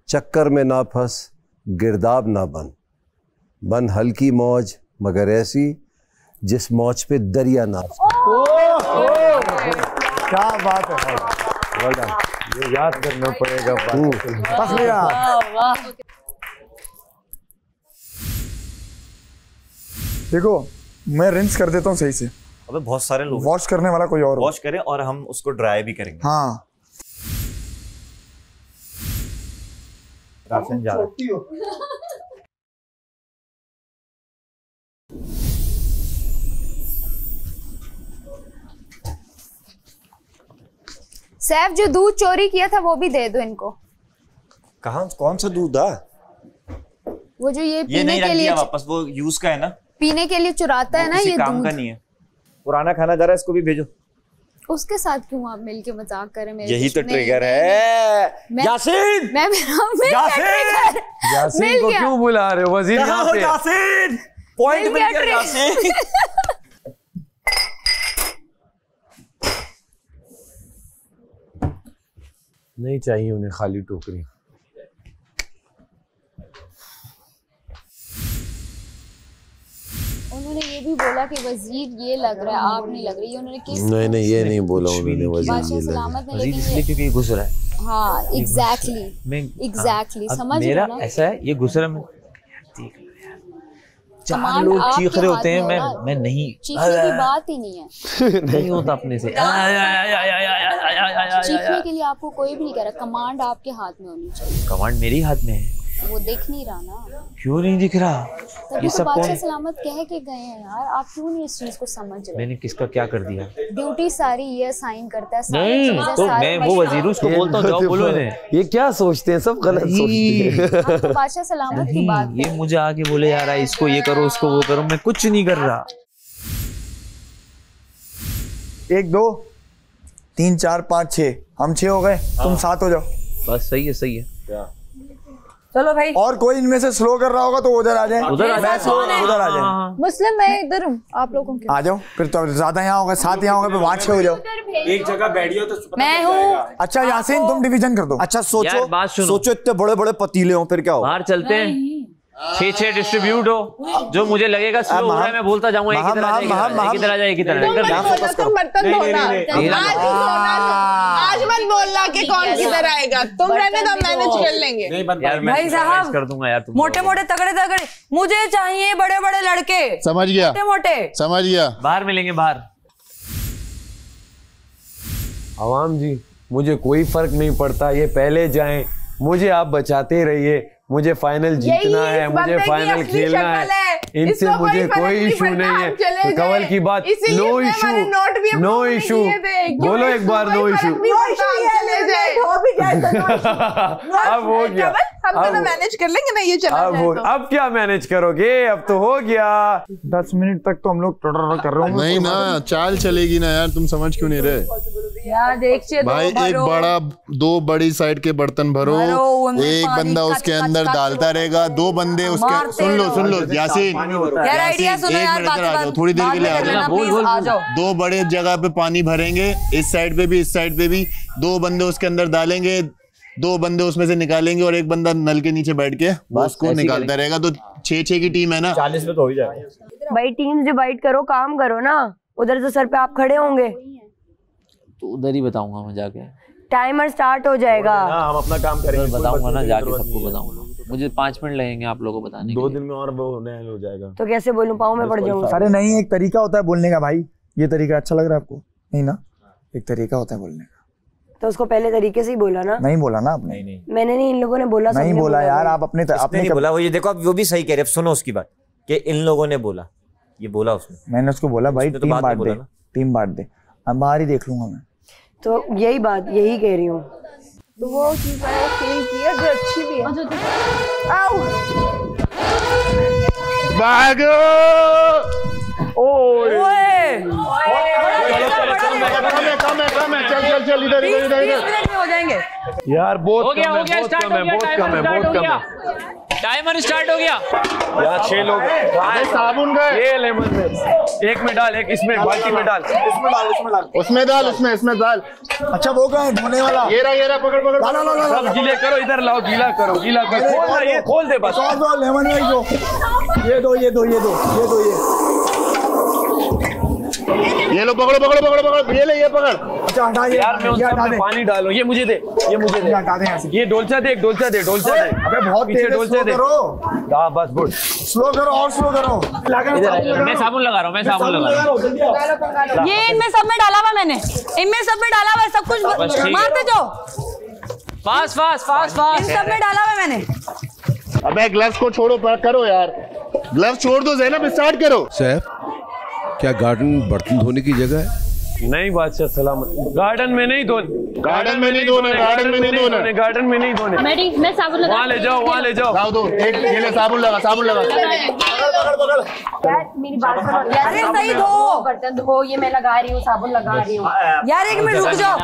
चक्कर में ना फंस, गिरदाब ना बन, बन हल्की मौज मगर ऐसी जिस मौज पे दरिया ना। क्या बात है। ये याद करना पड़ेगा। देखो मैं रिंस कर देता हूँ सही से। अबे बहुत सारे लोग वॉश करने वाला कोई और वॉश करे और हम उसको ड्राई भी करेंगे। हाँ राशन जा रहा सैफ जो दूध चोरी किया था वो भी दे दो इनको। कहाँ कौन सा दूध है? वो जो ये पीने नहीं के रख लिए दिया वापस, वो यूज का है ना, पीने के लिए चुराता है ना ये काम दूध। का नहीं है, पुराना खाना जा रहा है, इसको भी भेजो। उसके साथ क्यों आप मिलके मजाक करें? मेरे यही तो नहीं, ट्रिगर नहीं, है। नहीं, यासीन मैं यासीन को क्यों बुला रहे हो? वजीर यहाँ पे यासीन, पॉइंट मिल गया यासीन। नहीं चाहिए उन्हें खाली टोकरी। उन्होंने ये भी बोला कि वजीर ये लग रहा है, आप नहीं लग रही। उन्होंने किस नहीं ये नहीं बोला उन्होंने वजीर बादशाह ये लग सलामत ने, वजीर लेकिन इसलिए क्योंकि ये घुस रहा है। हाँ एग्जैक्टली समझ रहे मेरा हो ना? ऐसा है, ये घुस रहा है, चार कमांड लोग आपके चीख रहे हाथ होते हैं, में होगा। मैं नहीं, चीखने की बात ही नहीं है। नहीं होता अपने से। चीखने के लिए आपको कोई भी नहीं कह रहा, कमांड आपके हाथ में होनी चाहिए। कमांड मेरी हाथ में है। वो दिख नहीं रहा ना, क्यों नहीं दिख रहा? तभी ये तो सब बादशाह कौन? सलामत कह के गए हैं यार, आप क्यों नहीं इस चीज को समझ रहे? मैंने किसका क्या कर दिया? ड्यूटी सारी ये साइन करता है, सारी नहीं चीजें तो सारे मैं वो वजीर हूँ, उसको बोलता हूँ जाओ बोलो इन्हें। ये क्या सोचते हैं, सब गलत सोचते हैं। आप तो बादशाह सलामत की बात ये मुझे आके बोले यार इसको ये करो उसको वो करो, मैं कुछ नहीं कर रहा। 1 2 3 4 5 6 हम 6 हो गए, तुम 7 हो जाओ। बस सही है सही है। चलो भाई, और कोई इनमें से स्लो कर रहा होगा तो उधर आ जाए, उधर आ मैं स्लो उधर आ जाए। मुस्लिम मैं इधर हूँ, आप लोगों के आ जाओ, फिर तो ज्यादा यहाँ होगा, 7 यहाँ होगा, फिर 5 6 हो जाओ। एक जगह बैठियो तो मैं हूँ। अच्छा यासीन तुम डिवीजन कर दो। अच्छा यार, सोचो बात सुनो। सोचो, इतने बड़े बड़े पतीले हो फिर क्या हो? बाहर चलते हैं, 6 डिस्ट्रीब्यूट हो, जो मुझे लगेगा स्लो हो रहा है मैं बोलता जाऊंगा एक ही तरह जाए, एक ही तरह जाए, एक ही तरह तुम बर्तन धोना, आज मत बोलना कि कौन किधर आएगा, तुम रहने दो, मैनेज कर लेंगे। यार मैं भाई साहब, कर दूंगा यार, तुम मोटे मोटे तगड़े तगड़े मुझे चाहिए, बड़े बड़े लड़के। समझ गया, मोटे मोटे समझ गया। बाहर मिलेंगे बाहर। आवाम जी मुझे कोई फर्क नहीं पड़ता, ये पहले जाएं, मुझे आप बचाते रहिए, मुझे फाइनल जीतना है, मुझे फाइनल खेलना है, इनसे मुझे कोई इशू नहीं है। तो कवल की बात, नो इशू, नो इशू, बोलो एक बार नो इशू। अब हो गया, हम दोनों मैनेज कर लेंगे ना, ये चला जाए तो। अब क्या मैनेज करोगे, अब तो हो गया। 10 मिनट तक तो हम लोग टोटर कर रहे नहीं ना, चाल चलेगी ना यार, तुम समझ क्यों नहीं रहे? यार देखिए भाई एक बड़ा 2 बड़ी साइड के बर्तन भरो, एक बंदा उसके अंदर डालता रहेगा, 2 बंदे उसके, सुन लो यासीन, एक मिनट इधर आ जाओ, थोड़ी देर के लिए आ जाओ। 2 बड़े जगह पे पानी भरेंगे, इस साइड पे भी इस साइड पे भी, 2 बंदे उसके अंदर डालेंगे, 2 बंदे उसमें से निकालेंगे और एक बंदा नल के नीचे बैठ के उसको निकालता रहेगा। तो 6-6 की टीम है ना, 40 में तो हो ही जाएगा। भाई टीम डिवाइड करो, काम करो ना, उधर तो सर पे आप खड़े होंगे, तो उधर ही बताऊंगा मैं जाके, टाइमर स्टार्ट हो जाएगा। हम अपना काम करेंगे, बताऊंगा ना जाके, सबको बताऊंगा। मुझे 5 मिनट लगेंगे आप लोगों को बताने 2 दिन में और वो हो जाएगा। तो कैसे बोलूं, पाँव में पड़ जाऊंगा। अरे नहीं, एक तरीका होता है बोलने का भाई, ये तरीका अच्छा लग रहा है आपको? नहीं ना, एक तरीका होता है बोलने का। तो उसको पहले तरीके से ही बोला ना। नहीं बोला ना आपने? मैंने नहीं, इन लोगों ने बोला। नहीं बोला यार, आप अपने नहीं बोला। वो ये देखो, आप वो भी सही कह रहे हैं, सुनो उसकी बात कि इन लोगों ने बोला, ये बोला उसने। मैंने उसको बोला भाई टीम बांट दे, टीम बांट दे, हम बाहर ही देख लूंगा मैं। तो यही बात, यही कह रही हूँ। तो वो चीज मैंने फील किया जो अच्छी भी है। आओ भागो, ओए कम है, चल इधर 20 मिनट में हो जाएंगे यार। बहुत हो गया, कम है, बहुत कम है। टाइमर स्टार्ट हो गया यार। 6 लोग साबुन गए, ये लेमन में एक में डाल, एक इसमें बाल्टी में डाल, इसमें डाल, उसमें डाल। अच्छा वो कहाँ है धोने वाला? ये रहा, पकड़ सब गीले करो, इधर लाओ, गीला करो, खोल दे बस। लेमन में ये दो ये लो, पकड़ो, ये ले, ये पकड़। यार मैं उन सब में पानी डालूं, ये मुझे दे, ये मुझे दे, ये डोलचा दे, डोलचा दे, डोलचा दे। अबे बहुत पीछे डोलचा दे। हाँ बस गुड। स्लो करो और स्लो करो। मैं साबुन लगा रहा हूँ, मैं साबुन लगा रहा हूँ। ये इनमें सब में डाला हुआ मैंने, इनमें सब में डाला हुआ है, सब कुछ मारते जाओ। Fast fast fast fast. इन सब में डाला हुआ मैंने। अबे ग्लव्स को छोड़ो, करो यार, ग्लव्स छोड़ दो ज़ैनब, स्टार्ट करो। सैफ, क्या गार्डन बर्तन धोने की जगह है? नहीं बादशाह सलामत, गार्डन में नहीं धोने, गार्डन में नहीं धोने, गार्डन में नहीं धोने, गार्डन में नहीं धोने। मैं साबुन लगा, वहाँ ले जाओ, वहाँ ले जाओ। लाओ दो, एक ये ले साबुन लगा, साबुन लगा। मेरी बात सुनो, अरे सही धो, बर्तन धो, ये मैं लगा रही हूँ, साबुन लगा रही हूँ। यार एक मिनट रुक जाओ,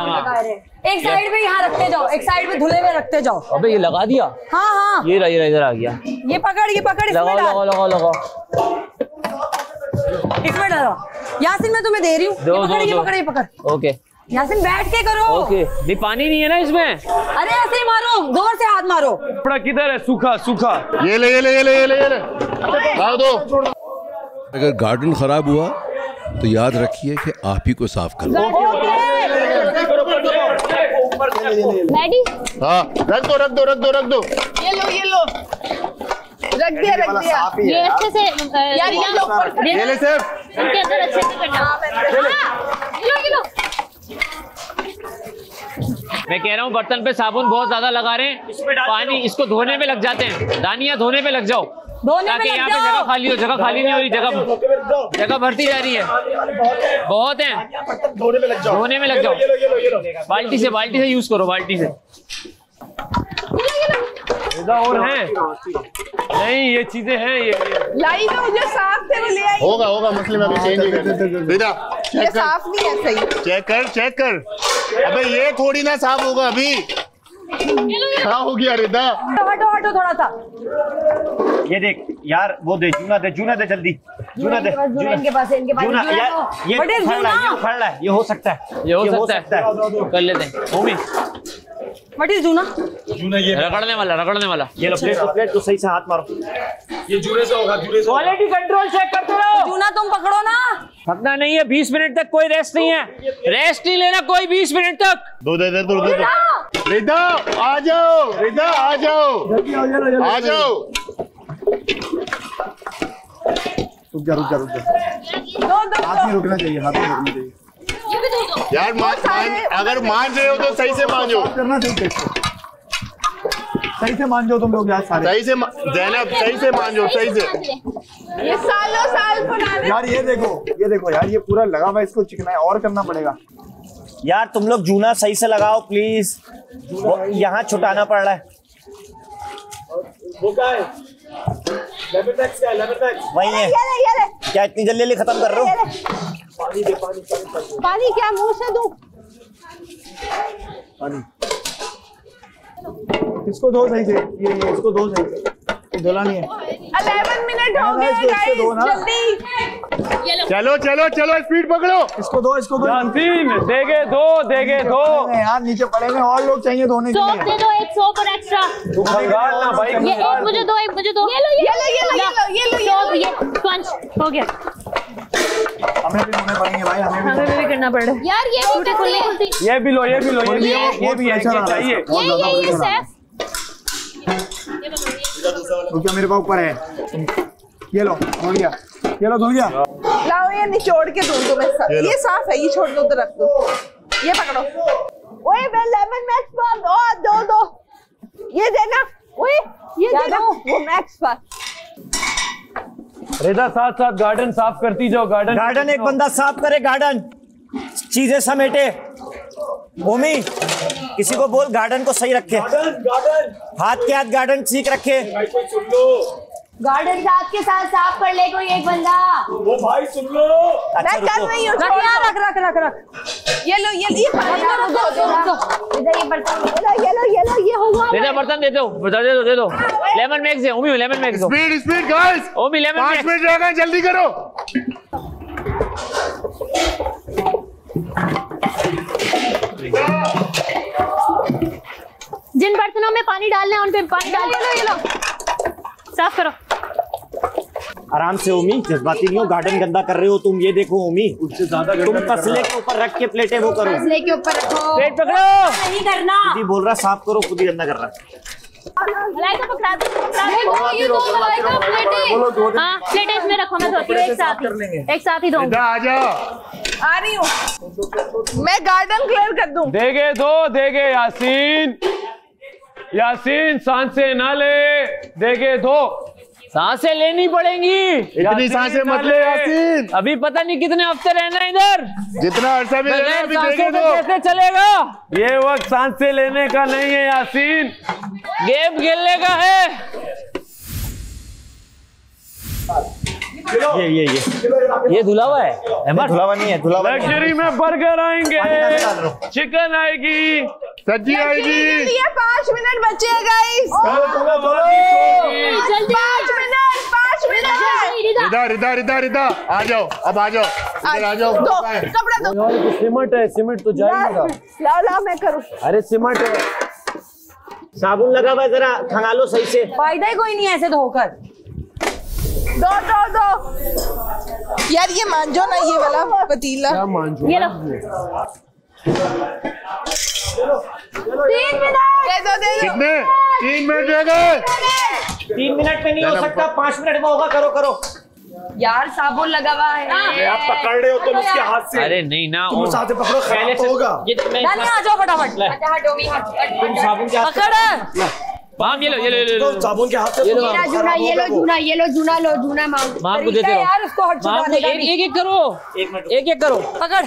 एक साइड पे यहाँ रखते जाओ, एक साइड पे धुले में रखते जाओ। अबे ये लगा दिया? हाँ हाँ, ये रहा इधर आ गया। ये पकड़ लगाओ लगाओ लगाओ लगाओ। इसमें डालो। यासिन मैं तुम्हें दे रही हूँ, ये पकड़। ओके यासिन बैठ के करो। ओके, नहीं पानी नहीं है ना इसमें। अरे ऐसे ही मारो, जोर से हाथ मारो। कपड़ा किधर है? सूखा सूखा। ये ले, ये ले, ये ले, ये ले, ये ले, लाओ दो। अगर गार्डन खराब हुआ तो याद रखिए कि आप ही को साफ करना। हाँ रख दो, रख दो, रख दो, रख दो। ये लो रख दिया ये अच्छे से यार ये लो ये ले सिर्फ इनके अंदर अच्छे से करना। ये लो मैं कह रहा हूँ बर्तन पे साबुन बहुत ज्यादा लगा रहे हैं, पानी इसको धोने में लग जाते हैं, दानिया धोने में लग जाओ, ताकि यहाँ पे जगह खाली हो। जगह खाली नहीं हो रही, जगह भरती जा रही है, बहुत है। धोने में लग जाओ, बाल्टी से यूज करो, बाल्टी से। और हैं नहीं, ये चीजें हैं, ये लाई ना मुझे साफ से वो ले आई। होगा मसले में अभी चेंज ही कर। ये साफ नहीं है, सही चेक कर। अबे ये थोड़ी ना साफ होगा अभी। क्या हो गया रिदा? हटो थोड़ा सा। ये देख यार, वो दे जूना दे जल्दी, जूना दे। इनके पास यार ये उखड़ रहा है, ये हो सकता है, ये हो सकता है, कर लेते हैं। ओमी व्हाट इज जूना? ये रगड़ने वाला। ये लो प्लेट तो सही से हाथ मारो। ये जूने से होगा, क्वालिटी कंट्रोल चेक करते रहो। जूना तुम पकड़ो ना। थकना नहीं है, 20 मिनट तक कोई रेस्ट नहीं है, रेस्ट नहीं लेना कोई 20 मिनट तक। दो रिदा आ जाओ, रिदा आ जाओ। रुक जा। हाथ में रुकना चाहिए। यार अगर मान रहे हो तो सही से मान जाओ। सही से मान जाओ तुम लोग यार सारे। सही से ज़ैनब, सही से मान जाओ, सही से। ये सालों साल पुराना। यार ये देखो यार, ये पूरा लगा हुआ है, इसको चिकनाई और करना पड़ेगा। यार तुम लोग जूना सही से लगाओ प्लीज, यहाँ छुटाना पड़ रहा है। वही है। क्या इतनी जल्दी खत्म कर रहे हो? पानी क्या मुंह से दो? इसको दो सही से, ये इसको दो सही से, धुला नहीं है। 11 मिनट हो गए गाइस, जल्दी चलो स्पीड पकड़ो। इसको दो देगे दो यार, नीचे पड़े हुए और लोग चाहिए धोने के लिए। सोप दे दो, एक सोप और एक्स्ट्रा। तू भंगार ना भाई, ये एक मुझे दो, ये लो। सोप, ये स्पंज हो गया। हमें भी धोने पड़ेंगे भाई, हमें भी करना पड़ रहा है यार। ये टूटे खुले खुलती। ये भी लो, ये भी है, चाहिए। ये सेफ। क्या मेरे पास ऊपर है? ये लो, धुल गया। लाओ ये निचोड़ के दूं तुम्हें। ये साफ है, ये छोड़ दो तो रख दो। ये पकड़ो। ओए मैं लेमन मैक्स पर दो। ये देना। ओए ये देना, वो मैक्स पर। रिदा साथ गार्डन साफ करती जाओ। गार्डन एक बंदा साफ करे, गार्डन चीजें समेटे। ओमी किसी को बोल गार्डन को सही रखे, हाथ के हाथ गार्डन ठीक रखे। गार्डन साथ के साथ साफ कर ले कोई एक बंदा। वो भाई सुन लो। मैं कर रही हूँ। रख। ये लो, ये पानी दो। इधर ये बर्तन, ये हुआ। दे दो। लेमन मैक्स दे, ओमी लेमन मैक्स दो। स्पीड गाइस, ओमी लेमन मैक्स। 5 मिनट रह गए, जल्दी करो। जिन बर्तनों में पानी डालना है उन पे पानी डाल। ये लो साफ करो। आराम से ओमी, जज्बाती नहीं हो, गार्डन गंदा कर रहे हो तुम। ये देखो ओमी, उससे ज्यादा तुम तसले के ऊपर रख के प्लेटें वो करो, तसले के ऊपर रखो, प्लेट पकड़ो, नहीं करना। खुद ही बोल रहा साफ करो, खुद ही गंदा कर रहा है। मलाइका पकड़ा दो, ये दो मलाइका प्लेटें। हाँ प्लेटें इसमें रखो, मैं धोती हूँ एक साथ ही दूंगी। आ जाओ, आ रही हूँ मैं, गार्डन क्लियर कर दूं। देगे यासीन, यासीन सांसें ना ले, देगे दो, सांसें लेनी पड़ेंगी, इतनी सांसें मत ले यासीन, अभी पता नहीं कितने हफ्ते रहना है इधर, जितना अरसा भी रहना है अभी देगे दो। कैसे चलेगा? ये वक्त सांसें लेने का नहीं है यासीन, गेम खेलने का है। ये धुला हुआ है, धुला हुआ नहीं है, धुला हुआ लग्जरी में बर्गर आएंगे, चिकन आएगी, सब्जी आएगी। 5 मिनट बचे हैं गाइस, 5 मिनट। इधर आ जाओ, अब आ जाओ, इधर आ जाओ। दो कपड़ा दो, सिमट है, सिमट तो जाएगा। ला मैं करूँ। अरे सिमट है, साबुन लगा हुआ है, जरा खंगालो सही से। फायदा ही कोई नहीं है ऐसे धोकर। दो यार, ये मांझो ना ये वाला पतीला, ये लो। 3 मिनट दे दो। कितने? 3 मिनट रह गए। 3 मिनट में नहीं हो सकता, 5 मिनट में होगा। करो यार साबुन लगा हुआ है, आप पकड़ रहे हो तुम उसके हाथ से। अरे नहीं ना, तुम साथ से पकड़ो, पहले से होगा। आ जाओ फटाफट। तुम साबुन के पकड़, माम ये लो साबुन के हाथ से। ये लो जूना माम को देते रहो यार, उसको हट छुड़ाने का भी। एक करो, एक करो, पकड़।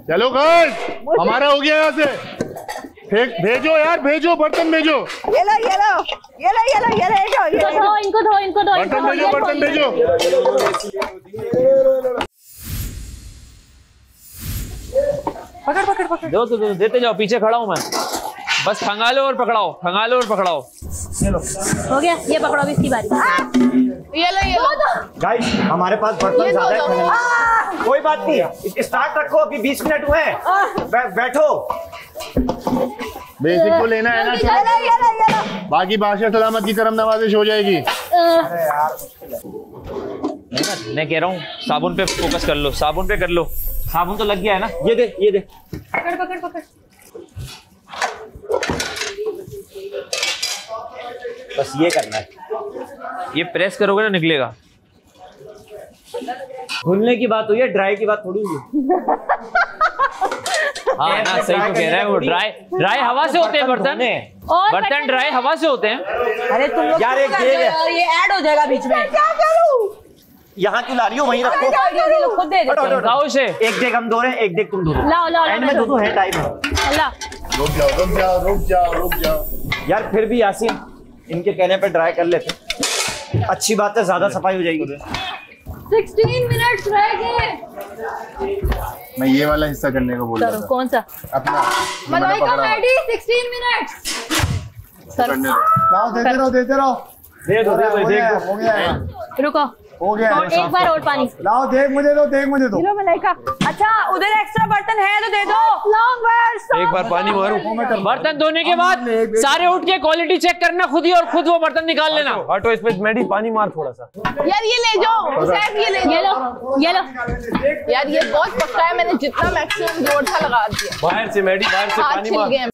चलो गाइस, हमारा हो गया यहाँ से। भेजो यार, भेजो बर्तन भेजो। ये लो इनको दो बर्तन भेजो। पकड़। दो देते जाओ, पीछे खड़ा हूँ मैं, बस खंगालो और पकड़ाओ। हो गया, ये पकड़ो अभी इसकी बारी। ये लो गाइस, हमारे पास बर्तन ज्यादा है, कोई बात नहीं, स्टार्ट रखो, अभी 20 मिनट हुए हैं। बैठो, बेसिक को लेना है ना, बाकी बादशाह सलामत की करम नवाजिश हो जाएगी। मैं कह रहा हूँ साबुन पे फोकस कर लो, साबुन पे कर लो। साबुन तो लग गया है ना, ये दे। पकड़। बस ये करना है, ये प्रेस करोगे ना निकलेगा। धुलने की बात हुई है, ड्राई की बात थोड़ी हुई। हाँ ना, सही तो कह रहा है वो। ड्राई हवा से होते हैं बर्तन ड्राई हवा से होते हैं। अरे तुम लोग यार, ये ऐड हो जाएगा बीच में। क्या करूं? यहाँ क्यों ला रही हो, वहीं रखो। खुद दे दे। एक देख हम दो रहे हैं, एक देख तुम दो। लाओ एंड में दो है, टाइम है। ला, रुक जाओ। यार फिर भी यासीन, इनके कहने पे ड्राई कर लेते, अच्छी बात है, ज्यादा सफाई हो जाएगी। 16 मिनट रह गए। मैं ये वाला हिस्सा करने को बोल रहा था। कौन सा? अपना मलाइका रेडी, 16 मिनट। देते रहो। दे दो, हो गया। रुको, हो गया, एक बार और पानी लाओ। देख मुझे दो। लो मलाइका। अच्छा, उधर एक्स्ट्रा बर्तन है तो दे दो। एक बार पानी मारो। बर्तन धोने के बाद सारे उठ के क्वालिटी चेक करना खुद ही, और खुद वो बर्तन निकाल लेना। हटो इस पे, मेडी पानी मार थोड़ा सा। यार ये ले जाओ, सैफ ये ले जाओ। ये लो। यार ये बहुत पक्का है, मैंने जितना मैक्सिमम जोर था लगा दिया। बाहर से मेडी, बाहर से पानी मार।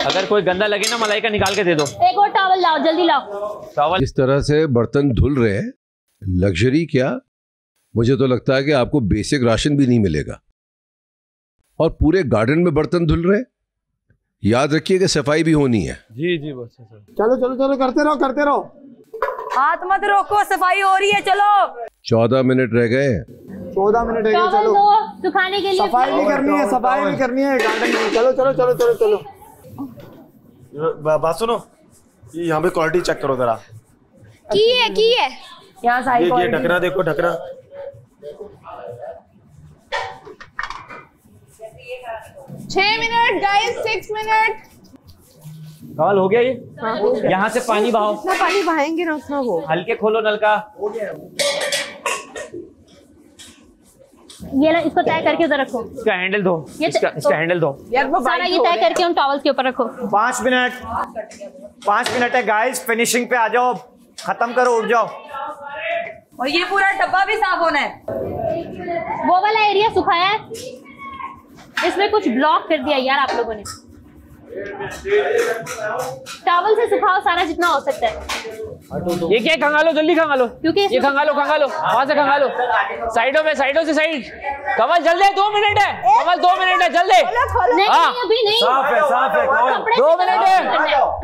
अगर कोई गंदा लगे ना, मलाइका निकाल के दे दो। एक और टॉवल लाओ, जल्दी लाओ। टॉवल। इस तरह से बर्तन धुल रहे हैं, लग्जरी क्या, मुझे तो लगता है कि आपको बेसिक राशन भी नहीं मिलेगा। और पूरे गार्डन में बर्तन धुल रहे हैं। याद रखिए कि सफाई भी होनी है। जी बस। चलो करते रहो। हाथ मत रोको, सफाई हो रही है, चलो। 14 मिनट रह गए। 14 मिनट रह गए, चलो। सुखाने के लिए सफाई भी करनी है गार्डन की। चलो। बात सुनो, यहाँ पे क्वालिटी चेक करो जरा। की है यहाँ सारी ये ढकना देखो, ढकना। 6 मिनट गाइस, 6 मिनट। कॉल हो गया ये। हाँ, हो गया। यहाँ से पानी बहाओ। जितना पानी बहाएंगे ना उतना हो। हल्के खोलो नलका। ये लो, इसको तय करके उधर रखो। इसका हैंडल दो, इसका हैंडल दो। सारा ये तय करके उन टॉवल्स के ऊपर रखो। 5 मिनट है गाइस, फिनिशिंग पे आ जाओ। खत्म करो, उठ जाओ। और ये पूरा डब्बा भी साफ होना है। वो वाला एरिया सुखाया है, इसमें कुछ ब्लॉक कर दिया यार आप लोगों ने। टॉवल से सुखाओ सारा जितना हो सकता है। ये क्या खंगालो, जल्दी खंगालो, क्योंकि ये खंगालो वहां से खंगालो, साइडों से साइड। कमल जल्दी, 2 मिनट है कमल, 2 मिनट है, जल्दी। नहीं अभी नहीं, साफ है कमल, 2 मिनट है।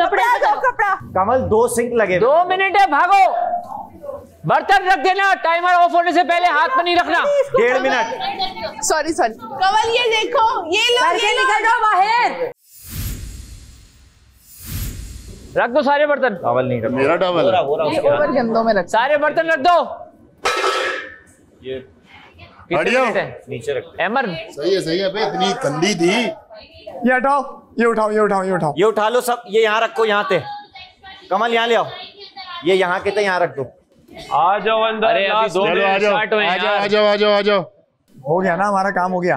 कपड़ा कमल 2 सिंक लगे, 2 मिनट है, भागो। बर्तन रख देना, टाइमर ऑफ होने से पहले हाथ में नहीं रखना। 1.5 मिनट। सॉरी कमल, ये देखो, ये लोग निकल जाओ बाहर। रख दो सारे बर्तन। टॉवल नहीं, मेरा टॉवल ओवर गंदों में रख, सारे बर्तन रख दो। ये नीचे रख। एमर सही है बे, इतनी गंदी थी। ये हटाओ, ये उठाओ। ये उठा लो सब, ये यहाँ रखो, यहाँ पे। कमल यहाँ ले आओ, ये यहाँ के यहाँ रख दो। आ जाओ अंदर। अरे अभी 2 मिनट स्टार्ट हुए हैं यार। आ जाओ। हो गया ना, हमारा काम हो गया।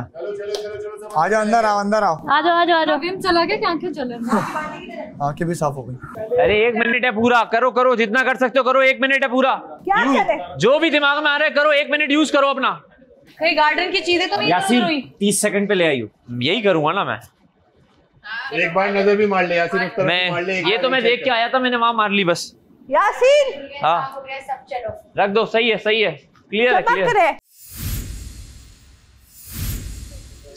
आ जाओ, अंदर आओ। आ जाओ। अभी हम चला गए, आंखें चले, आंखें भी साफ हो गई। अरे 1 मिनट है पूरा, करो जितना कर सकते हो करो। 1 मिनट है पूरा, क्या करे? जो भी दिमाग में आ रहा है करो। 1 मिनट यूज करो अपना। कहीं गार्डन की चीजें तो नहीं यासीन हुई? 30 सेकंड पे ले आई। यही करूंगा ना मैं। एक बार नजर भी मार ले यासीन, मैं ये तो मैं देख के आया था, मैंने वहां मार ली बस। यासीन हाँ रख दो, सही है, क्लियर है।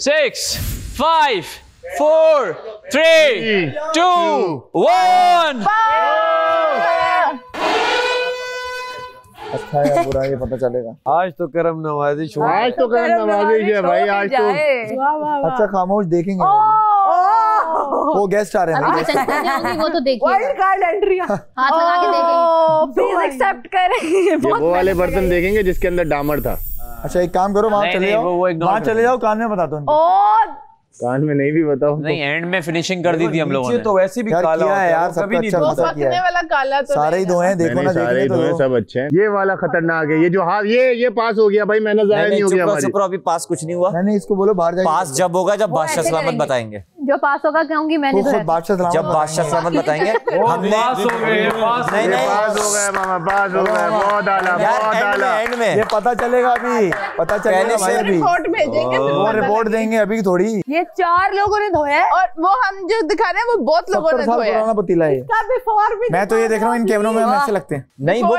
6 5 4 3 2 1। अच्छा है बुरा ये पता चलेगा। आज तो करम नवाजी है भाई, आज तो। अच्छा खामोश, देखेंगे। वो गेस्ट आ रहे हैं, वो तो देखिए, वाइल्ड कार्ड एंट्री हाथ लगा के देखेंगे। प्लीज एक्सेप्ट करें। वो वाले बर्तन देखेंगे जिसके अंदर डामर था। अच्छा एक काम करो, वहाँ चले जाओ, कान में बता दो। कान में नहीं भी बताओ नहीं, एंड में फिनिशिंग कर दी थी हम लोगों ने। तो वैसे भी काला किया है यार, सबका अच्छा खासा किया है। वाला काला तो सारे ही दो हैं, देखो ना, सारे ही दो हैं, सब अच्छे हैं। ये वाला खतरनाक है, ये जो हाथ, ये पास हो गया भाई, मैंने जाया नहीं हो गया हमारी। अभी पास कुछ नहीं हुआ। नहीं, इसको बोलो बाहर जाए। पास जब होगा, जब बादशाह सलामत बताएंगे। जो पास होगा कहूंगी मैंने तो। जब बादशाह सलामत बताएंगे हमने। नहीं पास हो गए मामा, पास हो गए। बहुत आला। एंड में ये पता चलेगा, अभी पता चलेगा भाई। अभी रिपोर्ट भेजेंगे, वो रिपोर्ट देंगे अभी थोड़ी। ये 4 लोगों ने धोया और वो हम जो दिखा रहे हैं वो बहुत लोगों ने धोया। पुराना पतीला है। मैं तो ये देख रहा हूँ इन कैमरों में ऐसे लगते हैं। नहीं, वो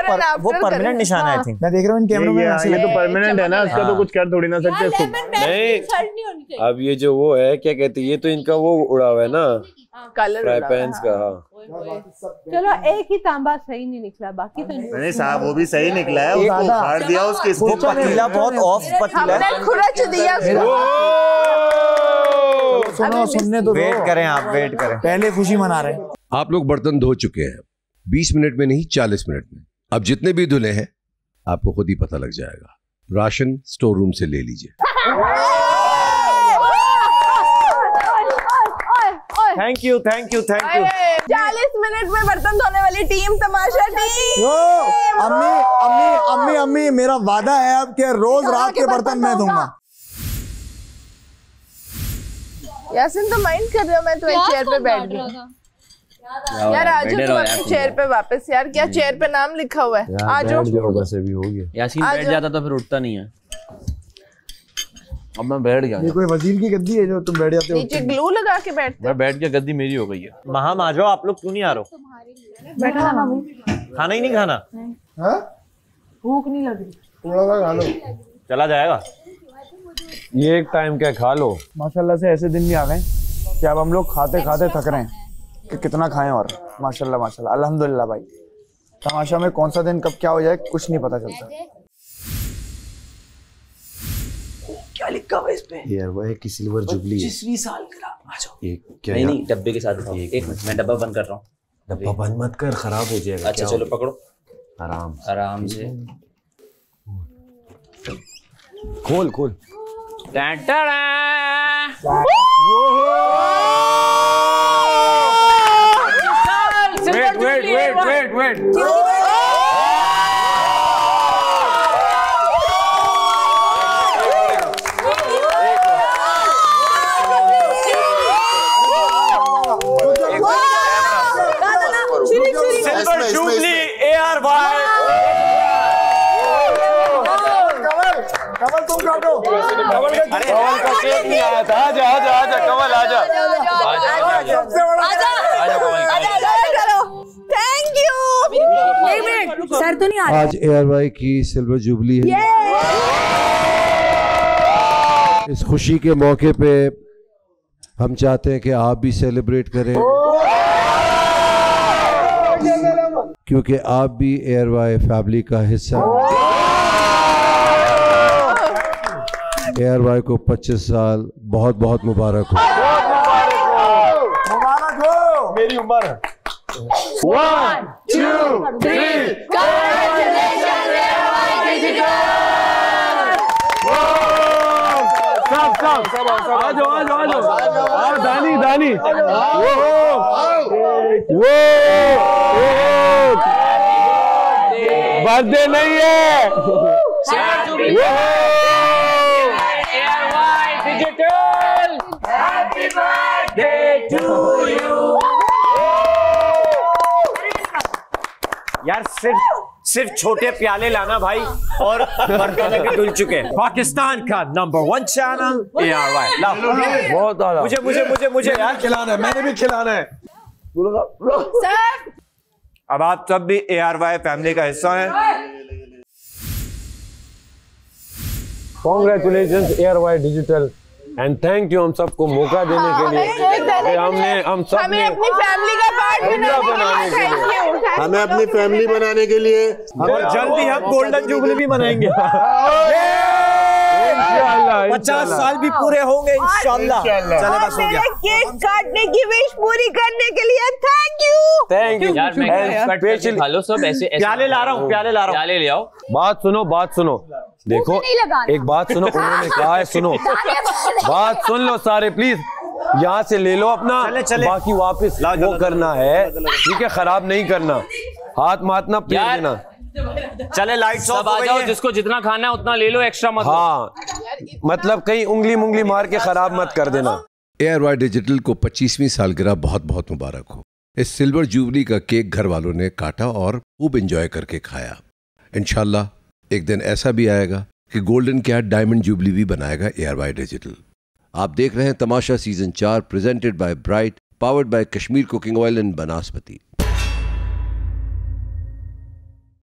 परमानेंट निशान है। आई थिंक मैं देख रहा हूँ इन कैमरों में ऐसे। ये तो परमानेंट है ना, इसका तो कुछ कर थोड़ी ना सकते इसको। नहीं, अब ये जो वो है क्या कहते हैं, ये तो इनका वो उड़ा हुआ है ना, कलर फ्राई पैन्स का। चलो एक ही तांबा सही नहीं निकला, बाकी तो नहीं साहब वो भी सही निकला है। उसको उखाड़ दिया, उसके वो पतीला बहुत ऑफ पतीला है। हमने खुरच दिया। सुनने तो वेट करें, आप वेट करें, पहले खुशी मना रहे हैं। आप लोग बर्तन धो चुके हैं 20 मिनट में नहीं, 40 मिनट में। अब जितने भी धुले हैं आपको खुद ही पता लग जाएगा। राशन स्टोर रूम से ले लीजिए। थैंक यू 40 मिनट में बर्तन धोने वाली टीम, तमाशा टीम। अम्मी मेरा वादा है अब कि रोज रात के बर्तन मैं धोऊंगा। यासीन तो माइंड कर रहे हो, मैं तुम्हें चेयर पे बैठ गई। यार आज तुम अपनी चेयर पे वापस। यार क्या चेयर पे नाम लिखा हुआ है? आज बस अभी हो गया। यासीन बैठ जाता तो फिर उठता नहीं है। अब मैं बैठ गया। ये कोई वजीर की गद्दी है जो तुम बैठ जाते हो? नीचे ग्लू लगा के बैठते। मैं बैठ गया, गद्दी मेरी हो गई है। महाम आ जाओ, आप लोग क्यों नहीं आ रहे हो? खाना ही नहीं खाना? भूख नहीं लग रही, थोड़ा सा खा लो, चला जाएगा। ये एक टाइम क्या खा लो। माशाल्लाह से ऐसे दिन भी आ गए कि अब हम लोग खाते खाते थक रहे हैं कि कितना खाएं। और माशाल्लाह अल्हम्दुलिल्लाह भाई, तमाशा में कौन सा दिन कब क्या हो जाए कुछ नहीं पता चलता। क्या लिखा हुआ इस पे? यार वो है कि सिल्वर जुबली 25वीं साल का। आ जाओ। ये क्या? नहीं डब्बे के साथ दिखाओ। एक मिनट मैं डब्बा बंद कर रहा हूँ। डब्बा बंद मत कर, खराब हो जाएगा। अच्छा चलो पकड़ो आराम से। खोल वेट सिल्वर जुबली AR1 उठो। कमल का केक नहीं आया था। आजा आजा आजा कमल आजा। सबसे बड़ा थैंक यू। एक मिनट सर तो नहीं आ रहा। आज एयरवाई की सिल्वर जुबली है। इस खुशी के मौके पे हम चाहते हैं कि आप भी सेलिब्रेट करें, क्योंकि आप भी एयरवाई फैमिली का हिस्सा हैं। एयरवाई को 25 साल बहुत बहुत मुबारक हो। मुबारक हो। मेरी उम्र है। 1 2 3 Congratulations एयरवाई डिजिटल। सब आ जाओ आ जाओ आ जाओ। दानी दानी बर्थडे नहीं है। एयरवाई digital happy birthday to you. यार सिर्फ छोटे प्याले लाना भाई और बर्तन के डुल चुके हैं। पाकिस्तान का नंबर 1 चैनल ARY। बहुत मुझे मुझे मुझे मुझे यार खिलाना है, मैंने भी खिलाना है। अब आप सब भी ARY फैमिली का हिस्सा हैं। Congratulation ARY digital and thank you हम सबको मौका देने के लिए। हम सब हमें अपनी फैमिली का पार्ट बनाने के लिए। हमें अपनी फैमिली बनाने के लिए और जल्दी हम गोल्डन जुबली भी मनाएंगे। 50 साल भी पूरे होंगे इंशाल्लाह। चलो बस हो गया। केक काटने की विश पूरी करने के लिए थैंक यू। यार मैं स्पेशल खा लो सब ऐसे प्याले ला रहा हूँ प्याले ले आओ। बात सुनो देखो एक बात सुनो, उन्होंने कहा है सुनो बात सुन लो सारे प्लीज। यहाँ से ले लो अपना, चले। बाकी वापस वो करना है ठीक है, खराब नहीं करना, हाथ मातना फेर देना। चले लाइट सब आ जाओ, जिसको जितना खाना है उतना ले लो, एक्स्ट्रा मत। हाँ मतलब कहीं उंगली मार के खराब मत कर देना। एयरवाई डिजिटल को 25वीं सालगिरह बहुत बहुत मुबारक हो। इस सिल्वर जुबली का केक घर वालों ने काटा और खूब एंजॉय करके खाया। इंशाल्लाह एक दिन ऐसा भी आएगा कि गोल्डन कैट डायमंड जुबली भी बनाएगा एयरवाई डिजिटल। आप देख रहे हैं Tamasha season 4 presented by Bright, powered by Kashmir cooking oil and बनास्पति।